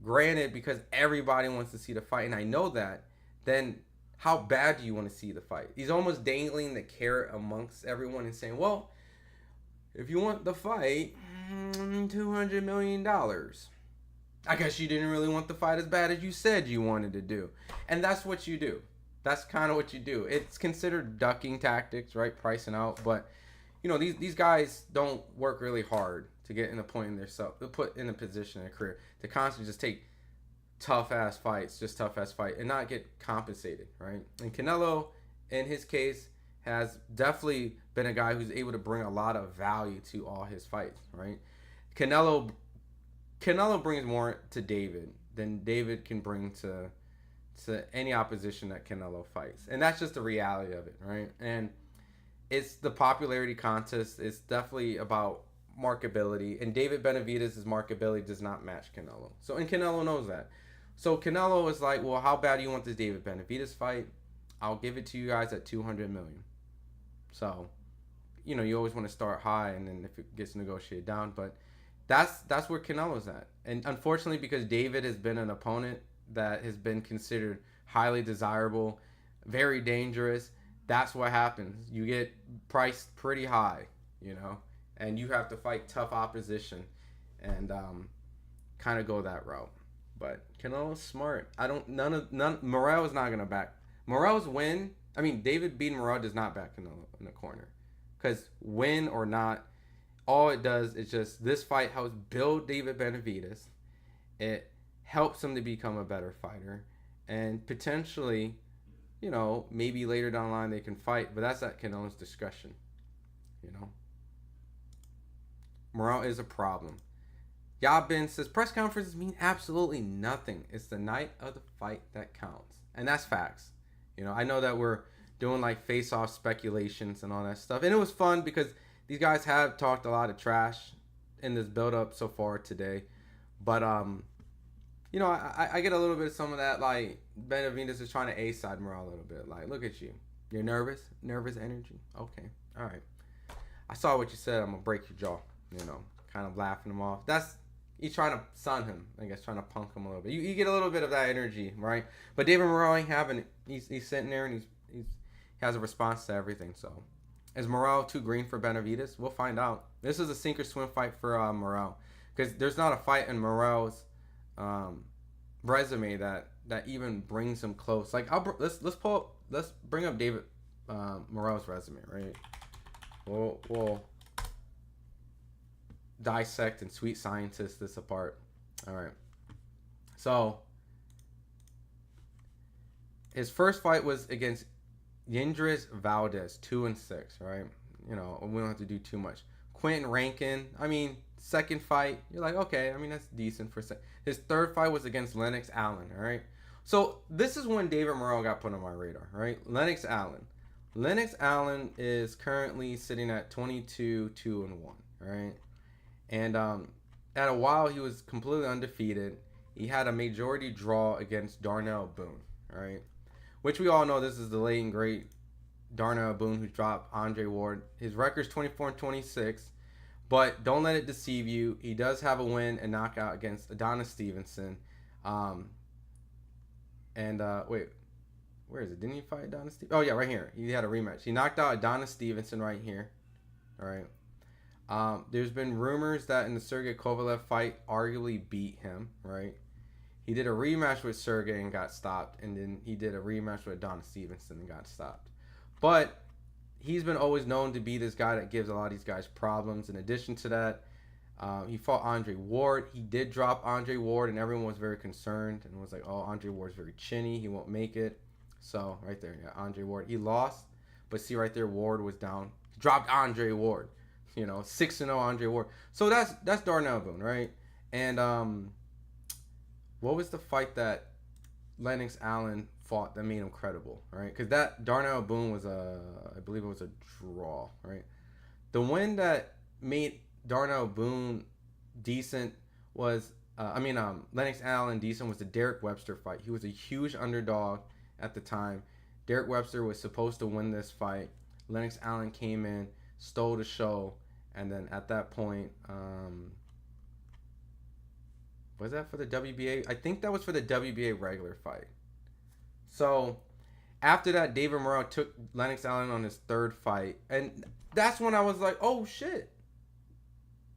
Granted, because everybody wants to see the fight, and I know that, then how bad do you want to see the fight? He's almost dangling the carrot amongst everyone and saying, well, if you want the fight, $200 million. I guess you didn't really want the fight as bad as you said you wanted to do. And that's what you do. That's kind of what you do. It's considered ducking tactics, right? Pricing out. But, you know, these guys don't work really hard to get in a point in themselves, to put in a position in a career, to constantly just take tough-ass fights, just tough-ass fight, and not get compensated, right? And Canelo, in his case, has definitely been a guy who's able to bring a lot of value to all his fights, right? Canelo brings more to David than David can bring to any opposition that Canelo fights. And that's just the reality of it, right? And it's the popularity contest. It's definitely about markability. And David Benavidez' markability does not match Canelo. And Canelo knows that. So Canelo is like, well, how bad do you want this David Benavidez fight? I'll give it to you guys at $200 million. So, you know, you always want to start high, and then if it gets negotiated down. But that's where Canelo's at. And unfortunately, because David has been an opponent that has been considered highly desirable, very dangerous, that's what happens. You get priced pretty high, you know, and you have to fight tough opposition and kind of go that route. But Canelo's smart. Morrell is not gonna back. Morrell's win. I mean, David beating Morrell does not back Canelo in the corner, because win or not, all it does is just, this fight helps build David Benavidez. It helps him to become a better fighter, and potentially, you know, maybe later down the line they can fight, but that's at Canelo's discretion. You know, Morrell is a problem. Yabin says press conferences mean absolutely nothing. It's the night of the fight that counts, and that's facts. You know, I know that we're doing like face-off speculations and all that stuff, and it was fun because these guys have talked a lot of trash in this build-up so far today. But you know, I get a little bit of some of that, like Benavidez is trying to A-side Morrell a little bit. Like, look at you, you're nervous energy. Okay, all right. I saw what you said. I'm gonna break your jaw. You know, kind of laughing him off. He's trying to sun him, I guess, trying to punk him a little bit. You get a little bit of that energy, right? But David Morrell ain't having it. He's sitting there and he has a response to everything. So, is Morrell too green for Benavidez? We'll find out. This is a sink or swim fight for Morrell, because there's not a fight in Morrell's resume that even brings him close. Like, let's bring up David Morrell's resume, right? We'll dissect and sweet scientist this apart. All right. So his first fight was against Yindris Valdez, 2-6. Right. You know, we don't have to do too much. Quentin Rankin. I mean, second fight, you're like, okay. I mean, that's decent for second. His third fight was against Lennox Allen. All right. So this is when David Morrell got put on my radar, right? Lennox Allen. Lennox Allen is currently sitting at 22-2-1, right? And at a while he was completely undefeated. He had a majority draw against Darnell Boone, right? Which we all know this is the late and great Darnell Boone who dropped Andre Ward. His record's 24-26, but don't let it deceive you. He does have a win and knockout against Adonis Stevenson. Wait, where is it? Didn't he fight Adonis Stevenson? Oh yeah, right here. He had a rematch. He knocked out Adonis Stevenson right here. All right. There's been rumors that in the Sergey Kovalev fight, arguably beat him, right? He did a rematch with Sergey and got stopped, and then he did a rematch with Adonis Stevenson and got stopped. But he's been always known to be this guy that gives a lot of these guys problems. In addition to that, he fought Andre Ward. He did drop Andre Ward, and everyone was very concerned and was like, oh, Andre Ward's very chinny. He won't make it. So, right there, yeah, Andre Ward. He lost, but see right there, Ward was down. Dropped Andre Ward. 6-0 Andre Ward. So that's Darnell Boone, right? And what was the fight that Lennox Allen fought that made him credible, right? Because that Darnell Boone was I believe it was a draw, right? The win that made Darnell Boone decent was, Lennox Allen decent was the Derek Webster fight. He was a huge underdog at the time. Derek Webster was supposed to win this fight. Lennox Allen came in, stole the show, and then at that point, was that for the WBA? I think that was for the WBA regular fight. So after that, David Morrell took Lennox Allen on his third fight, and that's when I was like, oh shit.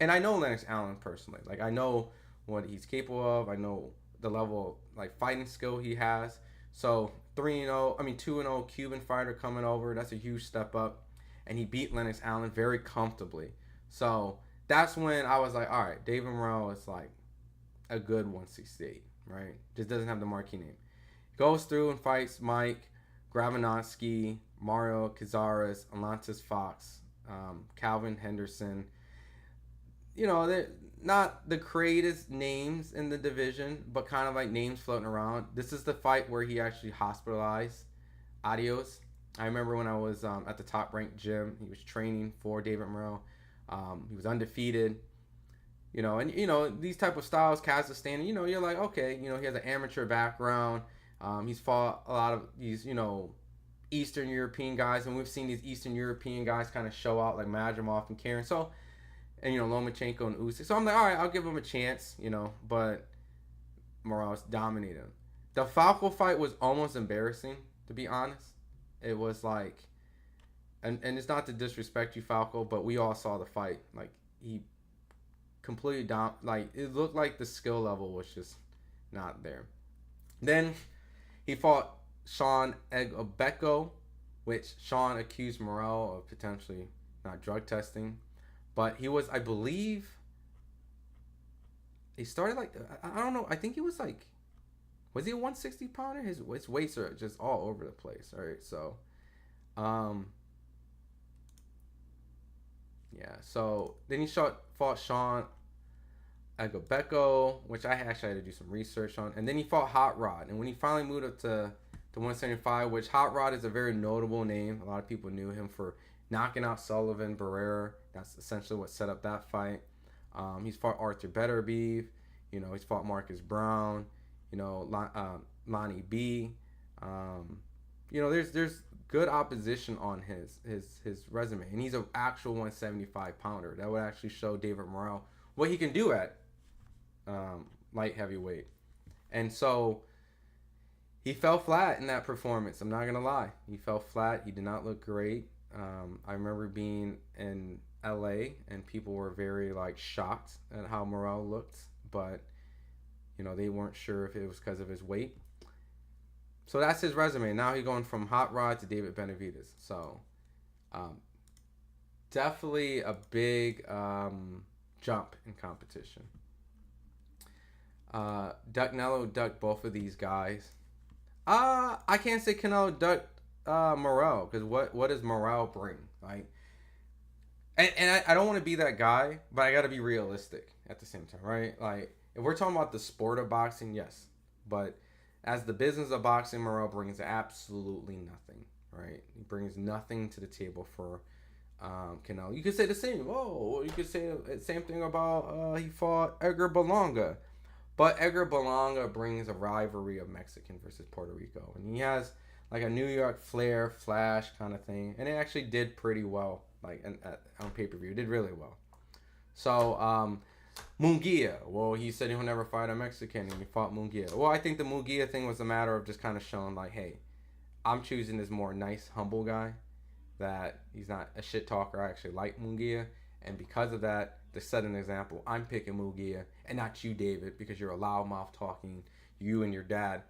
And I know Lennox Allen personally. Like, I know what he's capable of. I know the level of like fighting skill he has. So 2-0 Cuban fighter coming over. That's a huge step up. And he beat Lennox Allen very comfortably. So that's when I was like, all right, David Morrell is like a good 168, right? Just doesn't have the marquee name. Goes through and fights Mike Gravinovsky, Mario Cazares, Alantis Fox, Calvin Henderson. They're not the greatest names in the division, but kind of like names floating around. This is the fight where he actually hospitalized Adios. I remember when I was at the top ranked gym, he was training for David Morrell. He was undefeated. These type of styles, Kazakhstan, you're like, okay, he has an amateur background. He's fought a lot of these, Eastern European guys, and we've seen these Eastern European guys kind of show out, like Majimov and Karen. So, and Lomachenko and Usyk. So I'm like, all right, I'll give him a chance, but Morales dominated him. The Falco fight was almost embarrassing, to be honest. It was like, and it's not to disrespect you, Falco, but we all saw the fight. Like, he completely down. Like, it looked like the skill level was just not there. Then he fought Sean Egobeko, which Sean accused Morrell of potentially not drug testing. But he was, I believe, he started like, I don't know, I think he was like, was he a 160 pounder? His weights are just all over the place. All right, so, yeah. So then he fought Sean Agabeko, which I actually had to do some research on, and then he fought Hot Rod. And when he finally moved up to 175, which Hot Rod is a very notable name. A lot of people knew him for knocking out Sullivan Barrera. That's essentially what set up that fight. He's fought Arthur Beterbiev. He's fought Marcus Brown. Lonnie B. There's good opposition on his resume, and he's an actual 175 pounder. That would actually show David Morrell what he can do at light heavyweight. And so he fell flat in that performance. I'm not gonna lie, he fell flat. He did not look great. I remember being in LA and people were very shocked at how Morrell looked, but they weren't sure if it was because of his weight. So that's his resume. Now he's going from Hot Rod to David Benavidez. So definitely a big jump in competition. Canelo ducked both of these guys. I can't say Canelo ducked Morrell, because what does Morrell bring? And I don't want to be that guy, but I got to be realistic at the same time, right? If we're talking about the sport of boxing, yes, but As the business of boxing, Morrell brings absolutely nothing, right? He brings nothing to the table for Canelo. You could say the same. Oh, you could say the same thing about he fought Edgar Berlanga. But Edgar Berlanga brings a rivalry of Mexican versus Puerto Rico. And he has like a New York flair, flash kind of thing. And it actually did pretty well, like on pay-per-view. It did really well. So, Munguia, well, he said he'll never fight a Mexican, and he fought Munguia. Well, I think the Munguia thing was a matter of just kind of showing, like, hey, I'm choosing this more nice, humble guy, that he's not a shit talker. I actually like Munguia, and because of that, to set an example, I'm picking Munguia, and not you, David, because you're a loudmouth talking, you and your dad.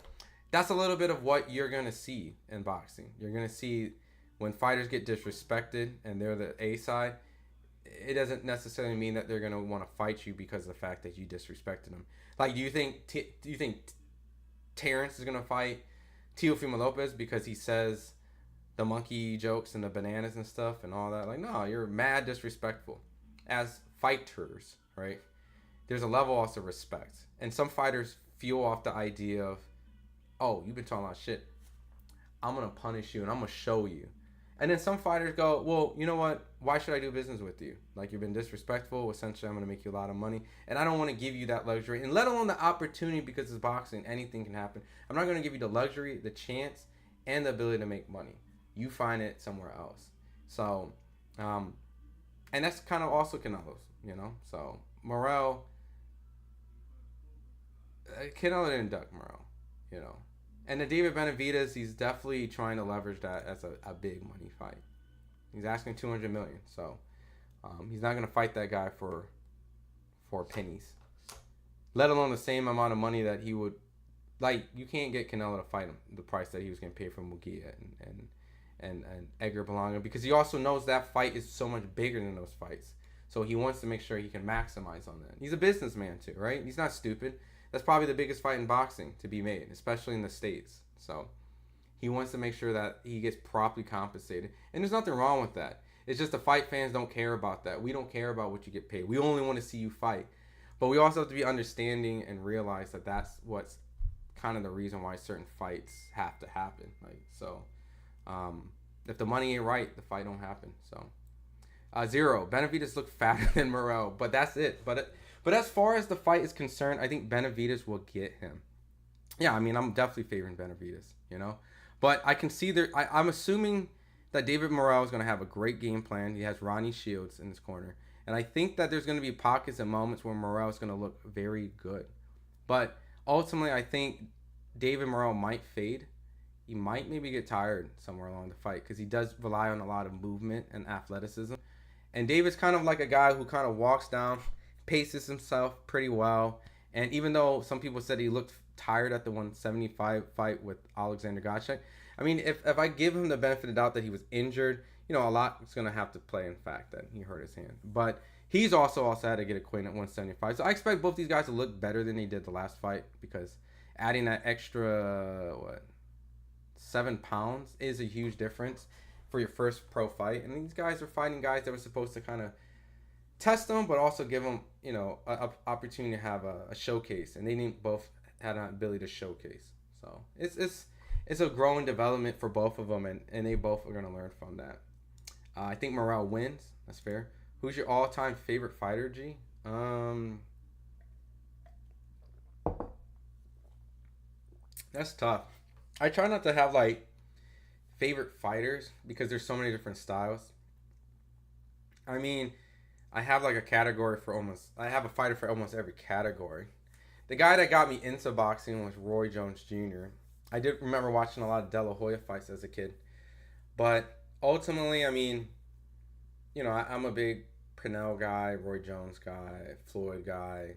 That's a little bit of what you're going to see in boxing. You're going to see when fighters get disrespected, and they're the A side, it doesn't necessarily mean that they're gonna want to fight you because of the fact that you disrespected them. Like, do you think Terrence is gonna fight Teofimo Lopez because he says the monkey jokes and the bananas and stuff and all that? Like, no, you're mad disrespectful. As fighters, right? There's a level also of respect, and some fighters fuel off the idea of, oh, you've been talking about shit, I'm gonna punish you and I'm gonna show you. And then some fighters go, well, you know what? Why should I do business with you? Like, you've been disrespectful. Essentially, I'm going to make you a lot of money. And I don't want to give you that luxury. And let alone the opportunity, because it's boxing. Anything can happen. I'm not going to give you the luxury, the chance, and the ability to make money. You find it somewhere else. So, and that's kind of also Canelo's, you know? So, Morrell, Canelo didn't duck Morrell, you know? And the David Benavidez, he's definitely trying to leverage that as a big money fight. He's asking $200 million, so he's not gonna fight that guy for pennies, let alone the same amount of money that he would. Like, you can't get Canelo to fight him the price that he was gonna pay for Munguia and Edgar Berlanga, because he also knows that fight is so much bigger than those fights. So he wants to make sure he can maximize on that. He's a businessman too, right? He's not stupid. That's probably the biggest fight in boxing to be made, especially in the States. So he wants to make sure that he gets properly compensated. And there's nothing wrong with that. It's just the fight fans don't care about that. We don't care about what you get paid. We only want to see you fight. But we also have to be understanding and realize that that's what's kind of the reason why certain fights have to happen. Like, so if the money ain't right, the fight don't happen. So Zero. Benavidez looked fatter than Morrell, but that's it. But as far as the fight is concerned, I think Benavidez will get him. Yeah, I mean, I'm definitely favoring Benavidez, you know? But I can see there. I'm assuming that David Morrell is going to have a great game plan. He has Ronnie Shields in his corner. And I think that there's going to be pockets and moments where Morrell is going to look very good. But ultimately, I think David Morrell might fade. He might maybe get tired somewhere along the fight, because he does rely on a lot of movement and athleticism. And David's kind of like a guy who kind of walks down, paces himself pretty well. And even though some people said he looked tired at the 175 fight with Alexander Gacek, I mean, if I give him the benefit of the doubt that he was injured, you know, a lot is going to have to play in fact that he hurt his hand. But he's also had to get acquainted at 175. So I expect both these guys to look better than they did the last fight, because adding that extra, 7 pounds is a huge difference for your first pro fight. And these guys are fighting guys that were supposed to kind of test them, but also give them, you know, an opportunity to have a showcase. And they both had an ability to showcase. So it's a growing development for both of them, and they both are going to learn from that. I think Morrell wins. That's fair. Who's your all-time favorite fighter, G? That's tough. I try not to have, like, favorite fighters, because there's so many different styles. I mean, I have, like, I have a fighter for almost every category. The guy that got me into boxing was Roy Jones Jr. I did remember watching a lot of De La Hoya fights as a kid. But ultimately, I mean, you know, I'm a big Canelo guy, Roy Jones guy, Floyd guy.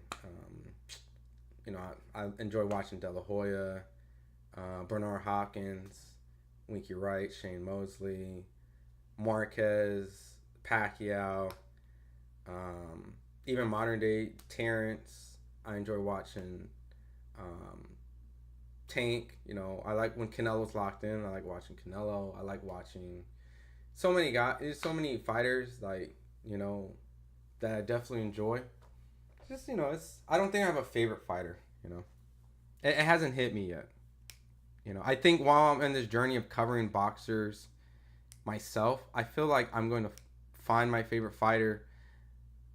You know, I enjoy watching De La Hoya, Bernard Hopkins, Winky Wright, Shane Mosley, Marquez, Pacquiao, even modern day Terrence. I enjoy watching Tank. You know, I like when Canelo's locked in. I like watching Canelo. I like watching so many guys. There's so many fighters, like, you know, that I definitely enjoy. Just, you know, I don't think I have a favorite fighter, you know. It hasn't hit me yet. You know, I think while I'm in this journey of covering boxers myself, I feel like I'm going to find my favorite fighter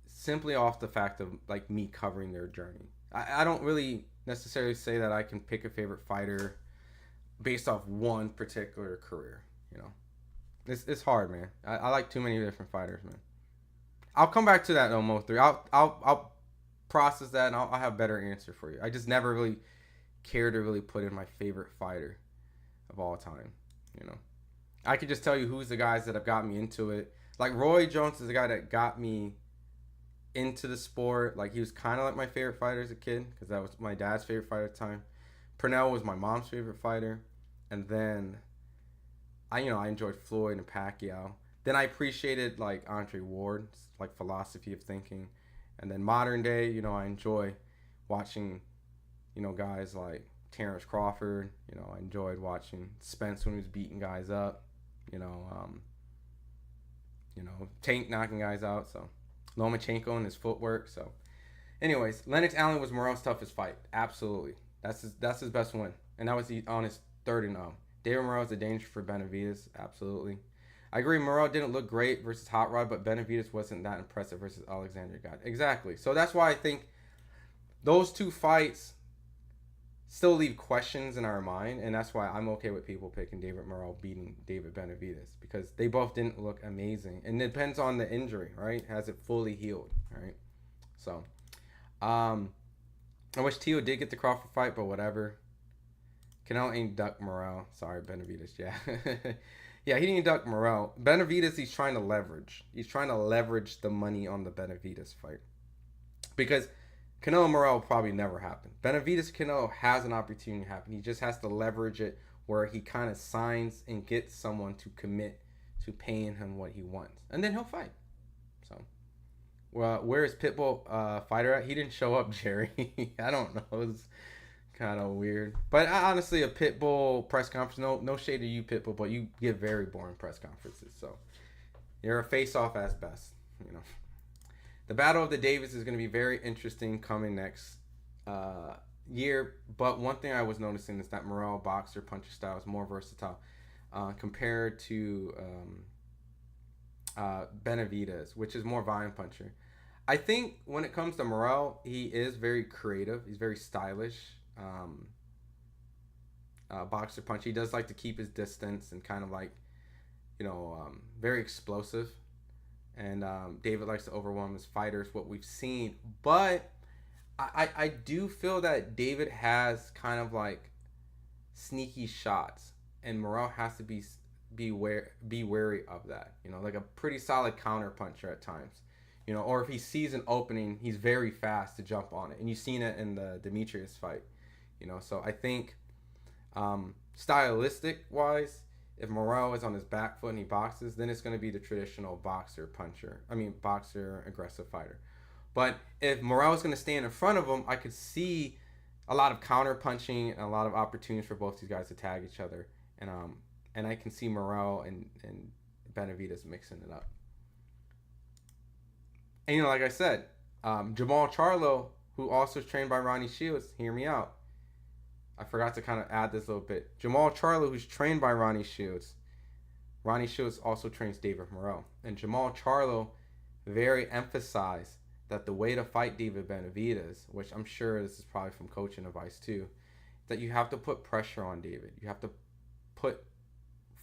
simply off the fact of like me covering their journey. I don't really necessarily say that I can pick a favorite fighter based off one particular career. You know, it's hard, man. I like too many different fighters, man. I'll come back to that on Mo3. I'll process that and I'll have a better answer for you. I just never really care to really put in my favorite fighter of all time. You know, I could just tell you who's the guys that have got me into it. Like Roy Jones is the guy that got me into the sport. Like he was kind of like my favorite fighter as a kid because that was my dad's favorite fighter at the time. Purnell was my mom's favorite fighter, and then I enjoyed Floyd and Pacquiao. Then I appreciated like Andre Ward's like philosophy of thinking, and then modern day, I enjoy watching, guys like Terrence Crawford. I enjoyed watching Spence when he was beating guys up. Tank knocking guys out. So Lomachenko and his footwork. So, anyways, Lennox Allen was Morrell's toughest fight. Absolutely, that's his best win, and that was on his 3rd-0. David Morrell is a danger for Benavidez. Absolutely. I agree, Morrell didn't look great versus Hot Rod, but Benavidez wasn't that impressive versus Alexander God. Exactly. So that's why I think those two fights still leave questions in our mind, and that's why I'm okay with people picking David Morrell beating David Benavidez, because they both didn't look amazing. And it depends on the injury, right? Has it fully healed, right? So, I wish Tio did get the Crawford fight, but whatever. Canelo ain't duck Morrell. Sorry, Benavidez. Yeah. Yeah, he didn't duck Morrell. Benavidez, he's trying to leverage. He's trying to leverage the money on the Benavidez fight. Because Canelo Morrell will probably never happen. Benavidez Canelo has an opportunity to happen. He just has to leverage it where he kind of signs and gets someone to commit to paying him what he wants. And then he'll fight. So, well, where is Pitbull fighter at? He didn't show up, Jerry. I don't know. It's kind of weird. But honestly, a Pitbull press conference, no shade to you, Pitbull, but you give very boring press conferences. So, you're a face-off at best, The Battle of the Davis is going to be very interesting coming next year. But one thing I was noticing is that Morrell boxer puncher style is more versatile compared to Benavidez, which is more volume puncher. I think when it comes to Morrell, he is very creative. He's very stylish boxer puncher. He does like to keep his distance and kind of like, very explosive. And David likes to overwhelm his fighters, what we've seen. But I do feel that David has kind of like sneaky shots. And Morrell has to be wary of that. Like a pretty solid counter puncher at times. Or if he sees an opening, he's very fast to jump on it. And you've seen it in the Demetrius fight. So I think stylistic-wise, if Morrell is on his back foot and he boxes, then it's going to be the traditional boxer aggressive fighter. But if Morrell is going to stand in front of him, I could see a lot of counter punching and a lot of opportunities for both these guys to tag each other. And I can see Morrell and Benavidez mixing it up. And like I said, Jamal Charlo, who also is trained by Ronnie Shields, hear me out. I forgot to kind of add this little bit. Jamal Charlo, who's trained by Ronnie Shields also trains David Morrell. And Jamal Charlo very emphasized that the way to fight David Benavidez, which I'm sure this is probably from coaching advice too, that you have to put pressure on David. You have to put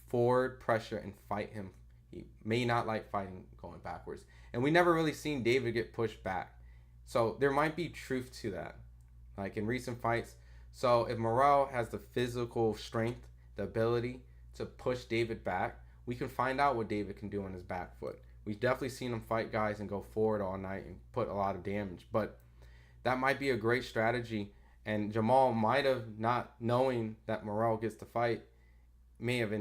forward pressure and fight him. He may not like fighting going backwards. And we never really seen David get pushed back. So there might be truth to that. Like in recent fights. So if Morrell has the physical strength, the ability to push David back, we can find out what David can do on his back foot. We've definitely seen him fight guys and go forward all night and put a lot of damage. But that might be a great strategy. And Jamal might have, not knowing that Morrell gets to fight, may have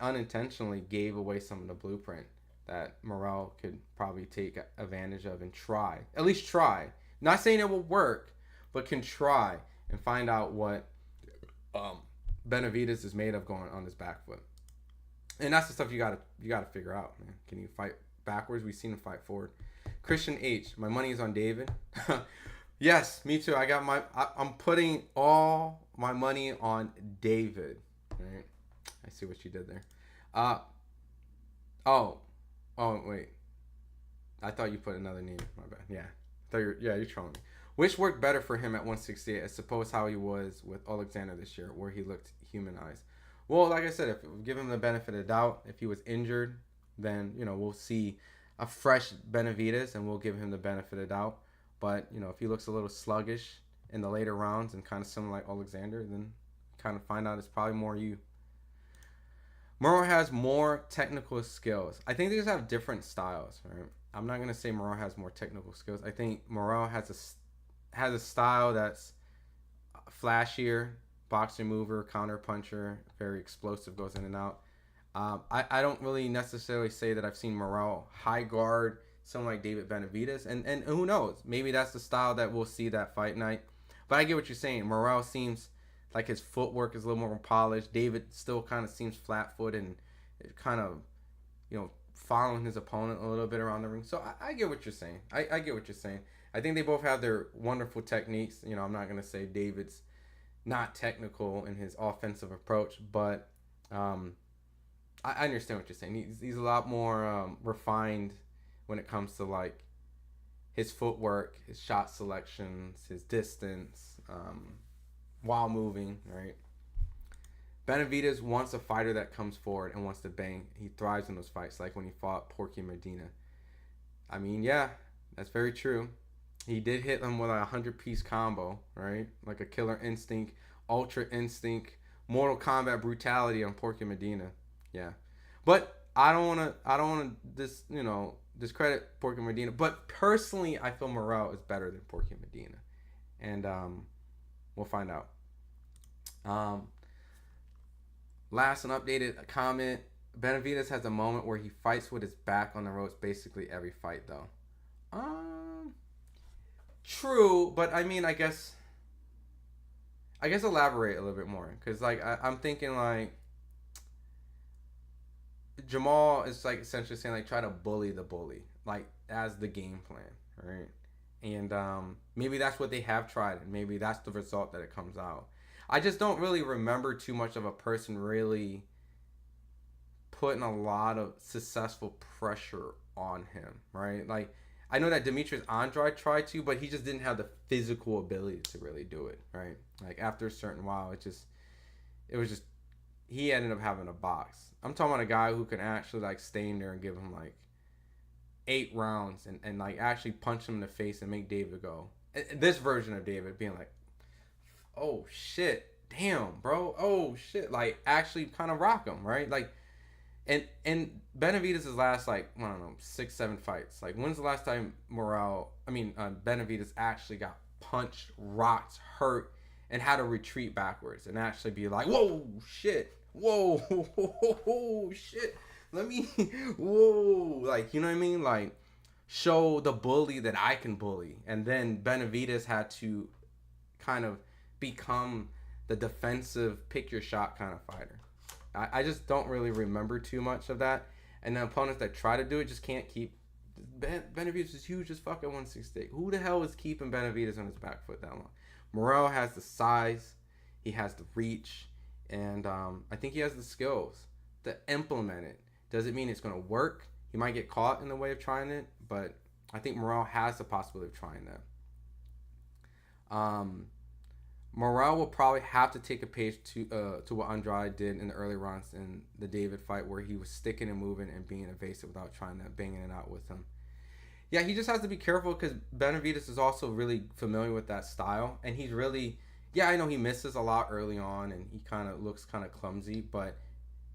unintentionally gave away some of the blueprint that Morrell could probably take advantage of and try. At least try. Not saying it will work, but can try and find out what Benavidez is made of going on his back foot. And that's the stuff you gotta figure out, man. Can you fight backwards? We've seen him fight forward. Christian H. My money is on David. Yes, me too. I'm putting all my money on David. All right. I see what you did there. Oh, wait. I thought you put another name. My bad. Yeah. You're trolling me. Which worked better for him at 168 as opposed how he was with Alexander this year, where he looked humanized? Well, like I said, if we give him the benefit of the doubt, if he was injured, then, we'll see a fresh Benavidez and we'll give him the benefit of the doubt. But, if he looks a little sluggish in the later rounds and kind of similar like Alexander, then kind of find out it's probably more you. Morrell has more technical skills. I think they just have different styles, right? I'm not going to say Morrell has more technical skills. I think Morrell has a style that's flashier, boxer mover, counter puncher, very explosive, goes in and out. I don't really necessarily say that I've seen Morrell high guard someone like David Benavidez, and who knows, maybe that's the style that we'll see that fight night. But I get what you're saying. Morrell seems like his footwork is a little more polished. David still kind of seems flat-footed and kind of, following his opponent a little bit around the ring. So I get what you're saying. I get what you're saying. I think they both have their wonderful techniques. I'm not going to say David's not technical in his offensive approach, but I understand what you're saying. He's a lot more refined when it comes to like his footwork, his shot selections, his distance, while moving, right? Benavidez wants a fighter that comes forward and wants to bang. He thrives in those fights, like when he fought Porky Medina. I mean, yeah, that's very true. He did hit him with a 100-piece combo, right? Like a Killer Instinct, Ultra Instinct, Mortal Kombat brutality on Porky Medina. Yeah, but I don't want to discredit Porky Medina. But personally, I feel Morrell is better than Porky Medina, and we'll find out. Last and updated comment: Benavidez has a moment where he fights with his back on the ropes basically every fight, though. True, but I mean, I guess elaborate a little bit more, because like I'm thinking like Jamal is like essentially saying like try to bully the bully, like as the game plan, right? And maybe that's what they have tried, and maybe that's the result that it comes out. I just don't really remember too much of a person really putting a lot of successful pressure on him, right? Like, I know that Demetrius Andrade tried to, but he just didn't have the physical ability to really do it, right? Like, after a certain while, he ended up having a box. I'm talking about a guy who can actually, like, stay in there and give him, like, 8 rounds and like, actually punch him in the face and make David go. This version of David being like, oh, shit, damn, bro, oh, shit, like, actually kind of rock him, right? Like, and Benavidez' last, like, I don't know, 6-7 fights. Like, when's the last time Benavidez actually got punched, rocked, hurt, and had to retreat backwards and actually be like, whoa, shit, whoa, shit, whoa, like, you know what I mean? Like, show the bully that I can bully. And then Benavidez had to kind of become the defensive pick your shot kind of fighter. I just don't really remember too much of that. And the opponents that try to do it just can't keep. Benavidez is huge as fuck at 168. Who the hell is keeping Benavidez on his back foot that long? Morrell has the size, he has the reach, and I think he has the skills to implement it. Does it mean it's going to work? He might get caught in the way of trying it, but I think Morrell has the possibility of trying that. Morrell will probably have to take a page to what Andrade did in the early rounds in the David fight, where he was sticking and moving and being evasive without trying to banging it out with him. Yeah, he just has to be careful, because Benavidez is also really familiar with that style, and he's really, I know he misses a lot early on, and he kind of looks kind of clumsy, but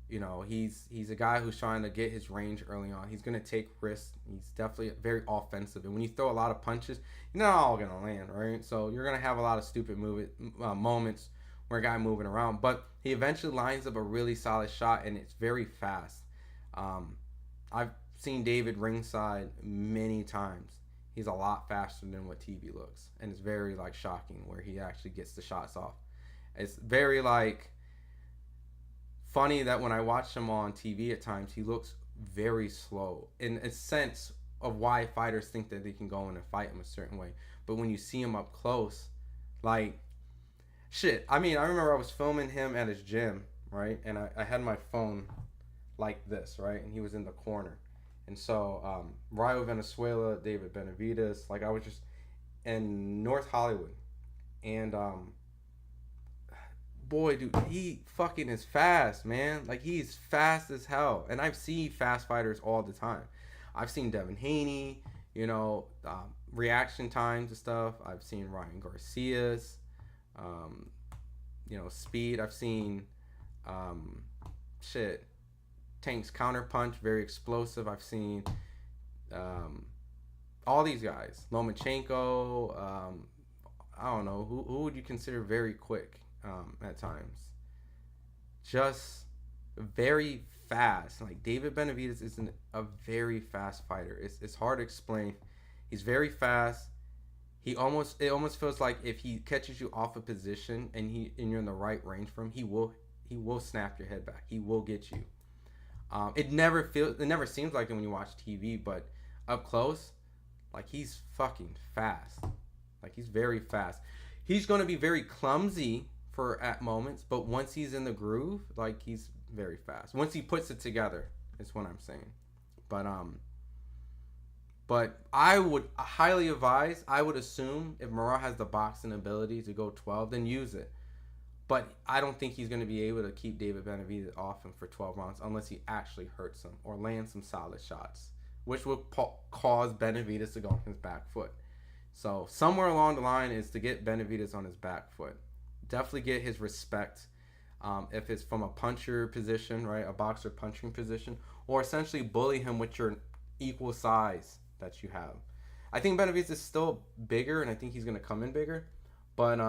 he's a guy who's trying to get his range early on. He's going to take risks. He's definitely very offensive. And when you throw a lot of punches, you're not all going to land, right? So you're going to have a lot of stupid moments where a guy moving around. But he eventually lines up a really solid shot, and it's very fast. I've seen David ringside many times. He's a lot faster than what TV looks. And it's very, like, shocking where he actually gets the shots off. It's very, like, funny that when I watch him on TV at times, he looks very slow in a sense of why fighters think that they can go in and fight him a certain way. But when you see him up close, like, Shit, I mean, I remember I was filming him at his gym, right? And I had my phone like this, right? And he was in the corner. And so, Rayo Venezuela, David Benavidez, like I was just in North Hollywood. And, boy, dude, he fucking is fast, man. Like, he's fast as hell. And I've seen fast fighters all the time. I've seen Devin Haney, reaction times and stuff. I've seen Ryan Garcia's, speed. I've seen, Tank's counterpunch, very explosive. I've seen all these guys. Lomachenko, I don't know. Who would you consider very quick at times? Just very fast. Like, David Benavidez isn't a very fast fighter. It's hard to explain. He's very fast. It almost feels like if he catches you off a position and you're in the right range for him, he will snap your head back. He will get you. It never seems like it when you watch TV, but up close, like, he's fucking fast. Like, he's very fast. He's going to be very clumsy at moments, but once he's in the groove, like, he's very fast. Once he puts it together, is what I'm saying. But I would highly advise, I would assume if Morrell has the boxing ability to go 12, then use it. But I don't think he's going to be able to keep David Benavidez off him for 12 rounds unless he actually hurts him or lands some solid shots, which will cause Benavidez to go on his back foot. So somewhere along the line is to get Benavidez on his back foot. Definitely get his respect. If it's from a puncher position, right, a boxer punching position, or essentially bully him with your equal size that you have. I think Benavidez is still bigger, and I think he's going to come in bigger. But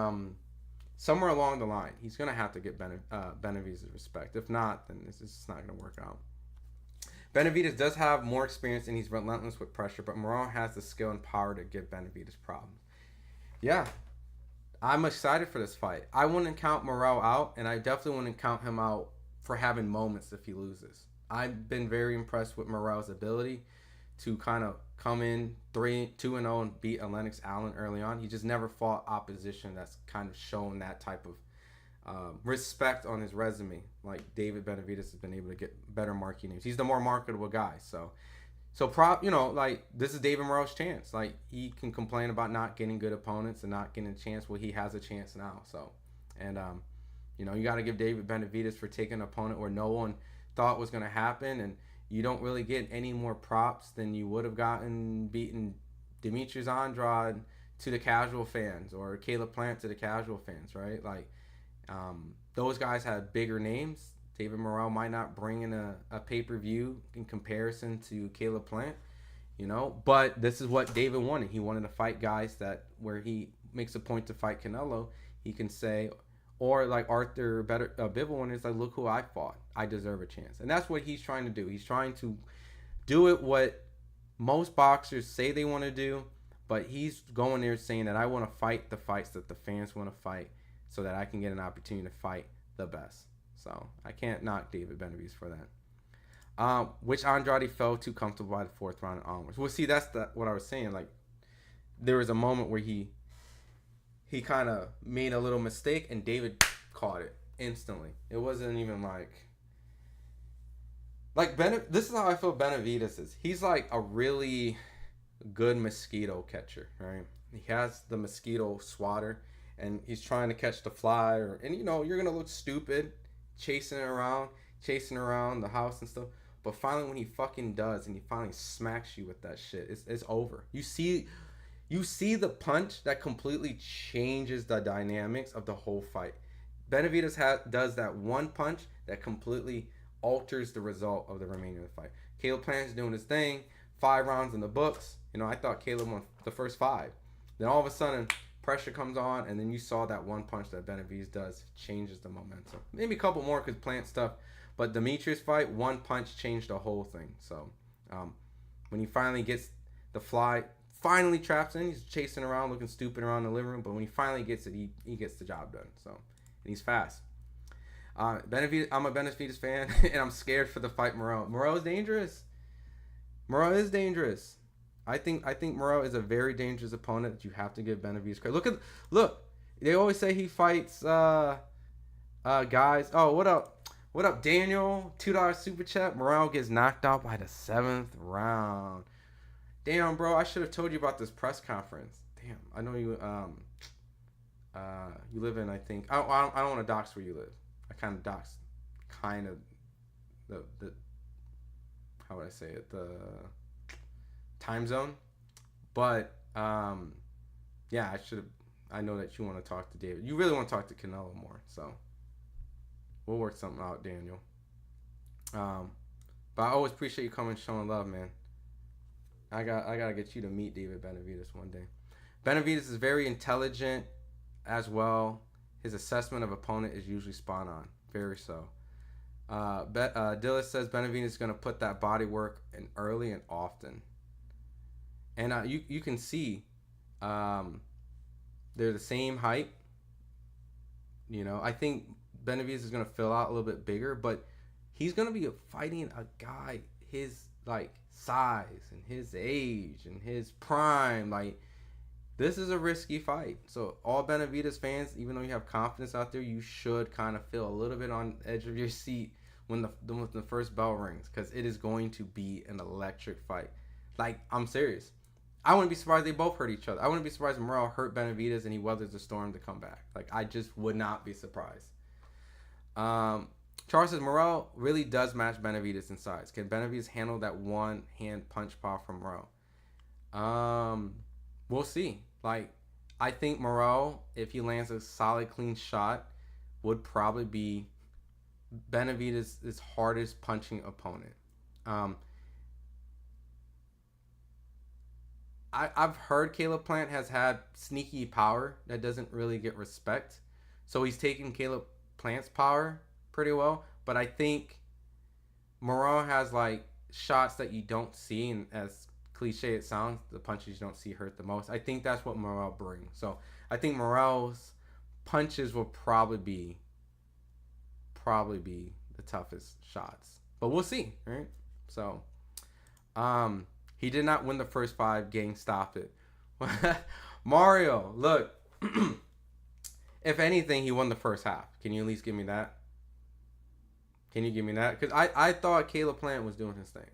somewhere along the line, he's going to have to get Benavidez' respect. If not, then this is not going to work out. Benavidez does have more experience, and he's relentless with pressure, but Morrell has the skill and power to give Benavidez problems. Yeah, I'm excited for this fight. I wouldn't count Morrell out, and I definitely wouldn't count him out for having moments if he loses. I've been very impressed with Morrell's ability to kind of come in 2-0 and beat Lennox Allen early on. He just never fought opposition that's kind of shown that type of respect on his resume. Like David Benavidez has been able to get better marquee names. He's the more marketable guy. So this is David Morrell's chance. Like, he can complain about not getting good opponents and not getting a chance. Well, he has a chance now. So, and you got to give David Benavidez for taking an opponent where no one thought was going to happen, and you don't really get any more props than you would have gotten beating Demetrius Andrade to the casual fans or Caleb Plant to the casual fans, right? Like, those guys had bigger names. David Morrell might not bring in a pay-per-view in comparison to Caleb Plant, but this is what David wanted. He wanted to fight guys where he makes a point to fight Canelo, he can say, or like Arthur Bivol when it's like, look who I fought. I deserve a chance. And that's what he's trying to do. He's trying to do it what most boxers say they want to do, but he's going there saying that I want to fight the fights that the fans want to fight so that I can get an opportunity to fight the best. So I can't knock David Benavidez for that. Which Andrade felt too comfortable by the fourth round onwards. Well, see, that's what I was saying. Like, there was a moment where he kind of made a little mistake and David caught it instantly. It wasn't even this is how I feel Benavidez is. He's like a really good mosquito catcher, right? He has the mosquito swatter and he's trying to catch the fly, and you're gonna look stupid chasing around the house and stuff. But finally, when he fucking does, and he finally smacks you with that shit, it's over. You see the punch that completely changes the dynamics of the whole fight. Benavidez does that one punch that completely alters the result of the remainder of the fight. Caleb Plant's doing his thing. 5 rounds in the books. I thought Caleb won the first 5. Then all of a sudden, pressure comes on, and then you saw that one punch that Benavidez does changes the momentum. Maybe a couple more because Plant stuff, but Demetrius fight, one punch changed the whole thing. So when he finally gets the fly, finally traps in, he's chasing around, looking stupid around the living room, but when he finally gets it, he gets the job done. So, and he's fast. I'm a Benavidez fan, and I'm scared for the fight Morrell. Morrell is dangerous. I think Morrell is a very dangerous opponent that you have to give Benavidez credit. Look, They always say he fights guys. Oh, what up? What up, Daniel? $2 super chat. Morrell gets knocked out by the 7th round. Damn, bro, I should have told you about this press conference. Damn, I know you you live in, I think, I don't want to dox where you live. I kind of doxed the how would I say it, the time zone. But yeah, I know that you want to talk to David. You really want to talk to Canelo more, so we'll work something out, Daniel. But I always appreciate you coming, showing love, man. I gotta get you to meet David Benavidez one day. Benavidez is very intelligent as well. His assessment of opponent is usually spot on, very so. Dillis says Benavidez is gonna put that body work in early and often, and you can see they're the same height. You know, I think Benavidez is gonna fill out a little bit bigger, but he's gonna be fighting a guy his like size and his age and his prime. Like, this is a risky fight. So all Benavidez fans, even though you have confidence out there, you should kind of feel a little bit on the edge of your seat when the first bell rings, because it is going to be an electric fight. Like, I'm serious. I wouldn't be surprised they both hurt each other. I wouldn't be surprised if Morrell hurt Benavidez and he weathers the storm to come back. Like, I just would not be surprised. Charles says Morrell really does match Benavidez in size. Can Benavidez handle that one-hand punch power from Morrell? We'll see. Like, I think Morrell, if he lands a solid, clean shot, would probably be Benavidez's hardest punching opponent. I've heard Caleb Plant has had sneaky power that doesn't really get respect. So he's taken Caleb Plant's power pretty well. But I think Morrell has, like, shots that you don't see, and as cliche it sounds, the punches you don't see hurt the most. I think that's what Morrell brings. So I think Morrell's punches will probably be the toughest shots. But we'll see, right? So he did not win the first 5. Gang, stop it. Mario, look. If anything, he won the first half. Can you at least give me that? Can you give me that? Because I thought Caleb Plant was doing his thing.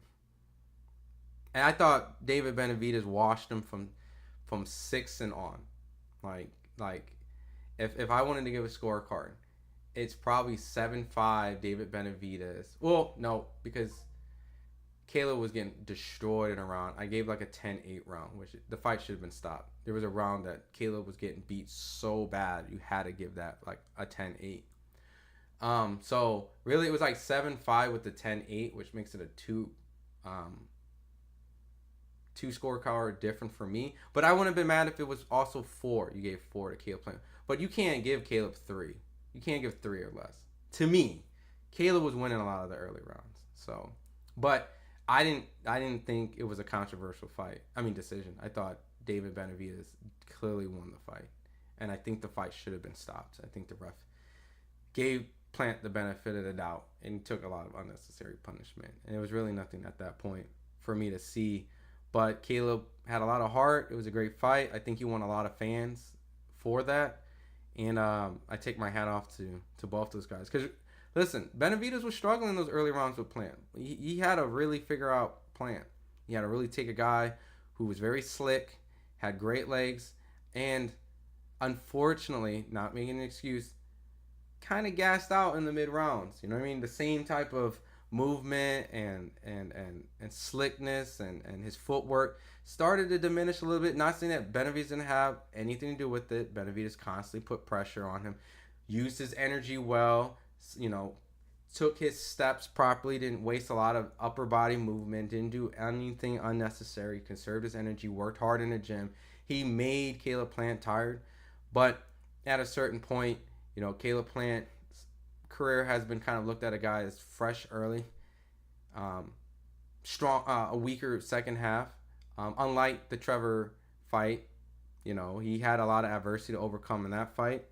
And I thought David Benavidez washed him from 6 and on. Like if I wanted to give a scorecard, it's probably 7-5 David Benavidez. Well, no, because Caleb was getting destroyed in a round. I gave like a 10-8 round, which the fight should have been stopped. There was a round that Caleb was getting beat so bad, you had to give that like a 10-8. So really it was like 7-5 with the 10-8, which makes it a two scorecard different for me. But I wouldn't have been mad if it was also 4. You gave 4 to Caleb Plant. But you can't give Caleb 3. You can't give 3 or less. To me, Caleb was winning a lot of the early rounds. So, but I didn't think it was a controversial fight. I mean, decision. I thought David Benavidez clearly won the fight. And I think the fight should have been stopped. I think the ref gave Plant the benefit of the doubt and took a lot of unnecessary punishment. And it was really nothing at that point for me to see. But Caleb had a lot of heart. It was a great fight. I think he won a lot of fans for that. And I take my hat off to both those guys. Because, listen, Benavidez was struggling those early rounds with Plant. He had to really figure out Plant. He had to really take a guy who was very slick, had great legs, and unfortunately, not making an excuse, kind of gassed out in the mid rounds. You know what I mean? The same type of movement and slickness and his footwork started to diminish a little bit. Not saying that Benavidez didn't have anything to do with it. Benavidez constantly put pressure on him, used his energy well, you know, took his steps properly, didn't waste a lot of upper body movement, didn't do anything unnecessary, conserved his energy, worked hard in the gym. He made Caleb Plant tired, but at a certain point, you know, Caleb Plant's career has been kind of looked at a guy as fresh early, strong, a weaker second half. Unlike the Trevor fight, you know, he had a lot of adversity to overcome in that fight,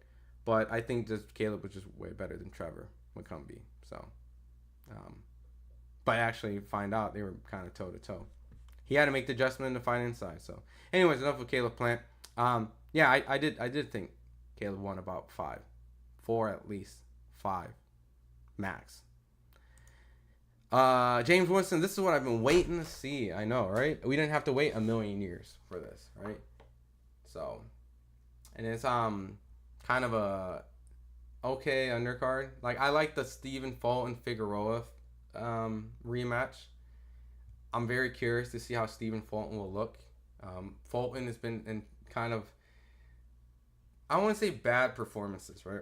but I think just Caleb was just way better than Trevor McCumbee. So, but I actually find out they were kind of toe to toe. He had to make the adjustment in the fight inside. So, anyways, enough with Caleb Plant. Yeah, I did think Caleb won about 5. 4 at least. 5 max. James Winston, this is what I've been waiting to see. I know, right? We didn't have to wait a million years for this, right? So, and it's kind of a okay undercard. Like, I like the Stephen Fulton Figueroa rematch. I'm very curious to see how Stephen Fulton will look. Fulton has been in kind of, I don't want to say bad performances, right?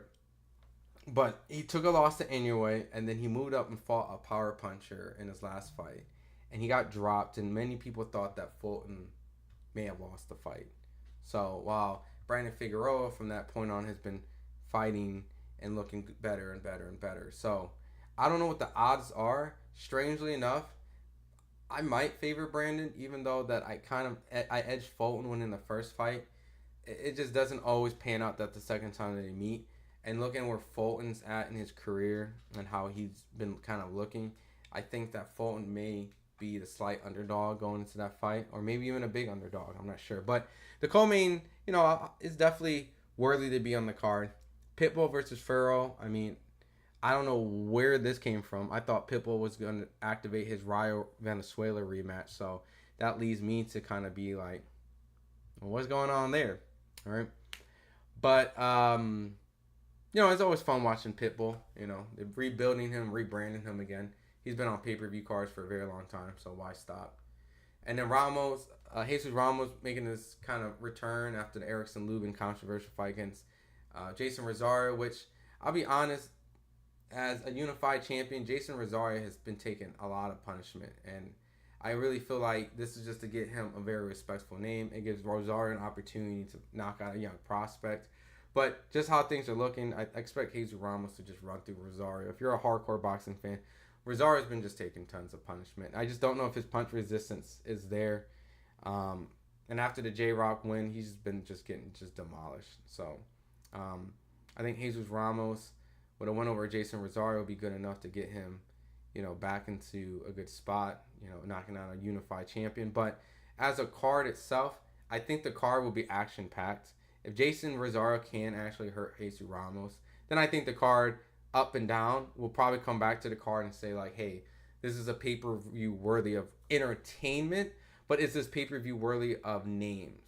But he took a loss to Inoue, and then he moved up and fought a power puncher in his last fight. And he got dropped, and many people thought that Fulton may have lost the fight. So while Brandon Figueroa from that point on has been fighting and looking better and better and better. So I don't know what the odds are. Strangely enough, I might favor Brandon, even though that I edged Fulton when in the first fight. It just doesn't always pan out that the second time that they meet. And looking where Fulton's at in his career and how he's been kind of looking, I think that Fulton may be the slight underdog going into that fight, or maybe even a big underdog. I'm not sure. But the co-main, is definitely worthy to be on the card. Pitbull versus Furrow. I mean, I don't know where this came from. I thought Pitbull was going to activate his Rayo Venezuela rematch. So that leads me to kind of be like, well, what's going on there? All right. But, it's always fun watching Pitbull. They're rebuilding him, rebranding him again. He's been on pay-per-view cards for a very long time, so why stop? And then Ramos, Jesus Ramos making this kind of return after the Erickson Lubin controversial fight against Jason Rosario, which, I'll be honest, as a unified champion, Jason Rosario has been taking a lot of punishment. And I really feel like this is just to get him a very respectful name. It gives Rosario an opportunity to knock out a young prospect. But just how things are looking, I expect Jesus Ramos to just run through Rosario. If you're a hardcore boxing fan, Rosario's been just taking tons of punishment. I just don't know if his punch resistance is there. And after the J-Rock win, he's been getting demolished. So I think Jesus Ramos with a win over Jason Rosario will be good enough to get him, back into a good spot, knocking out a unified champion. But as a card itself, I think the card will be action-packed. If Jason Rosario can actually hurt Jesus Ramos, then I think the card up and down will probably come back to the card and say, like, hey, this is a pay-per-view worthy of entertainment, but is this pay-per-view worthy of names?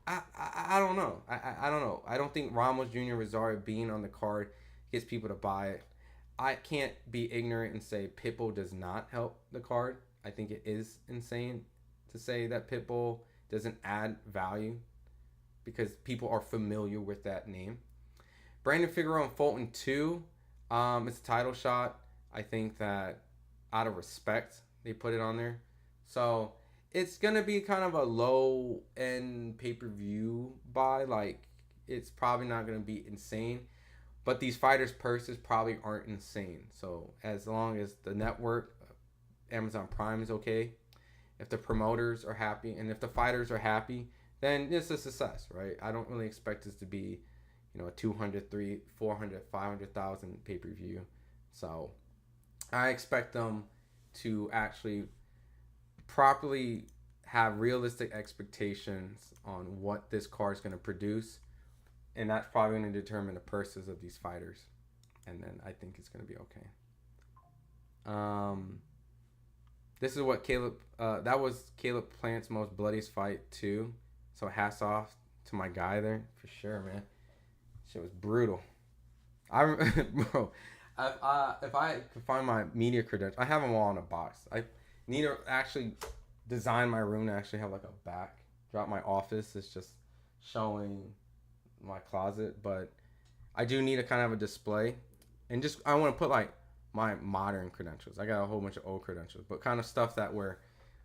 I don't know. I don't know. I don't think Ramos Jr. Rosario being on the card gets people to buy it. I can't be ignorant and say Pitbull does not help the card. I think it is insane to say that Pitbull doesn't add value because people are familiar with that name. Brandon Figueroa and Fulton 2, it's a title shot. I think that out of respect, they put it on there. So it's going to be kind of a low-end pay-per-view buy. Like, it's probably not going to be insane. But these fighters' purses probably aren't insane. So as long as the network, Amazon Prime, is okay, if the promoters are happy, and if the fighters are happy, then it's a success, right? I don't really expect this to be, a 200, 300, 400, 500,000 pay-per-view. So I expect them to actually properly have realistic expectations on what this card is going to produce. And that's probably going to determine the purses of these fighters. And then I think it's going to be okay. This is what that was Caleb Plant's most bloodiest fight too. So hats off to my guy there for sure, man. Shit was brutal. Bro, if I could find my media credentials, I have them all in a box. I need to actually design my room to actually have like a backdrop. My office is just showing my closet, but I do need to kind of have a display, and I want to put like my modern credentials. I got a whole bunch of old credentials, but kind of stuff that were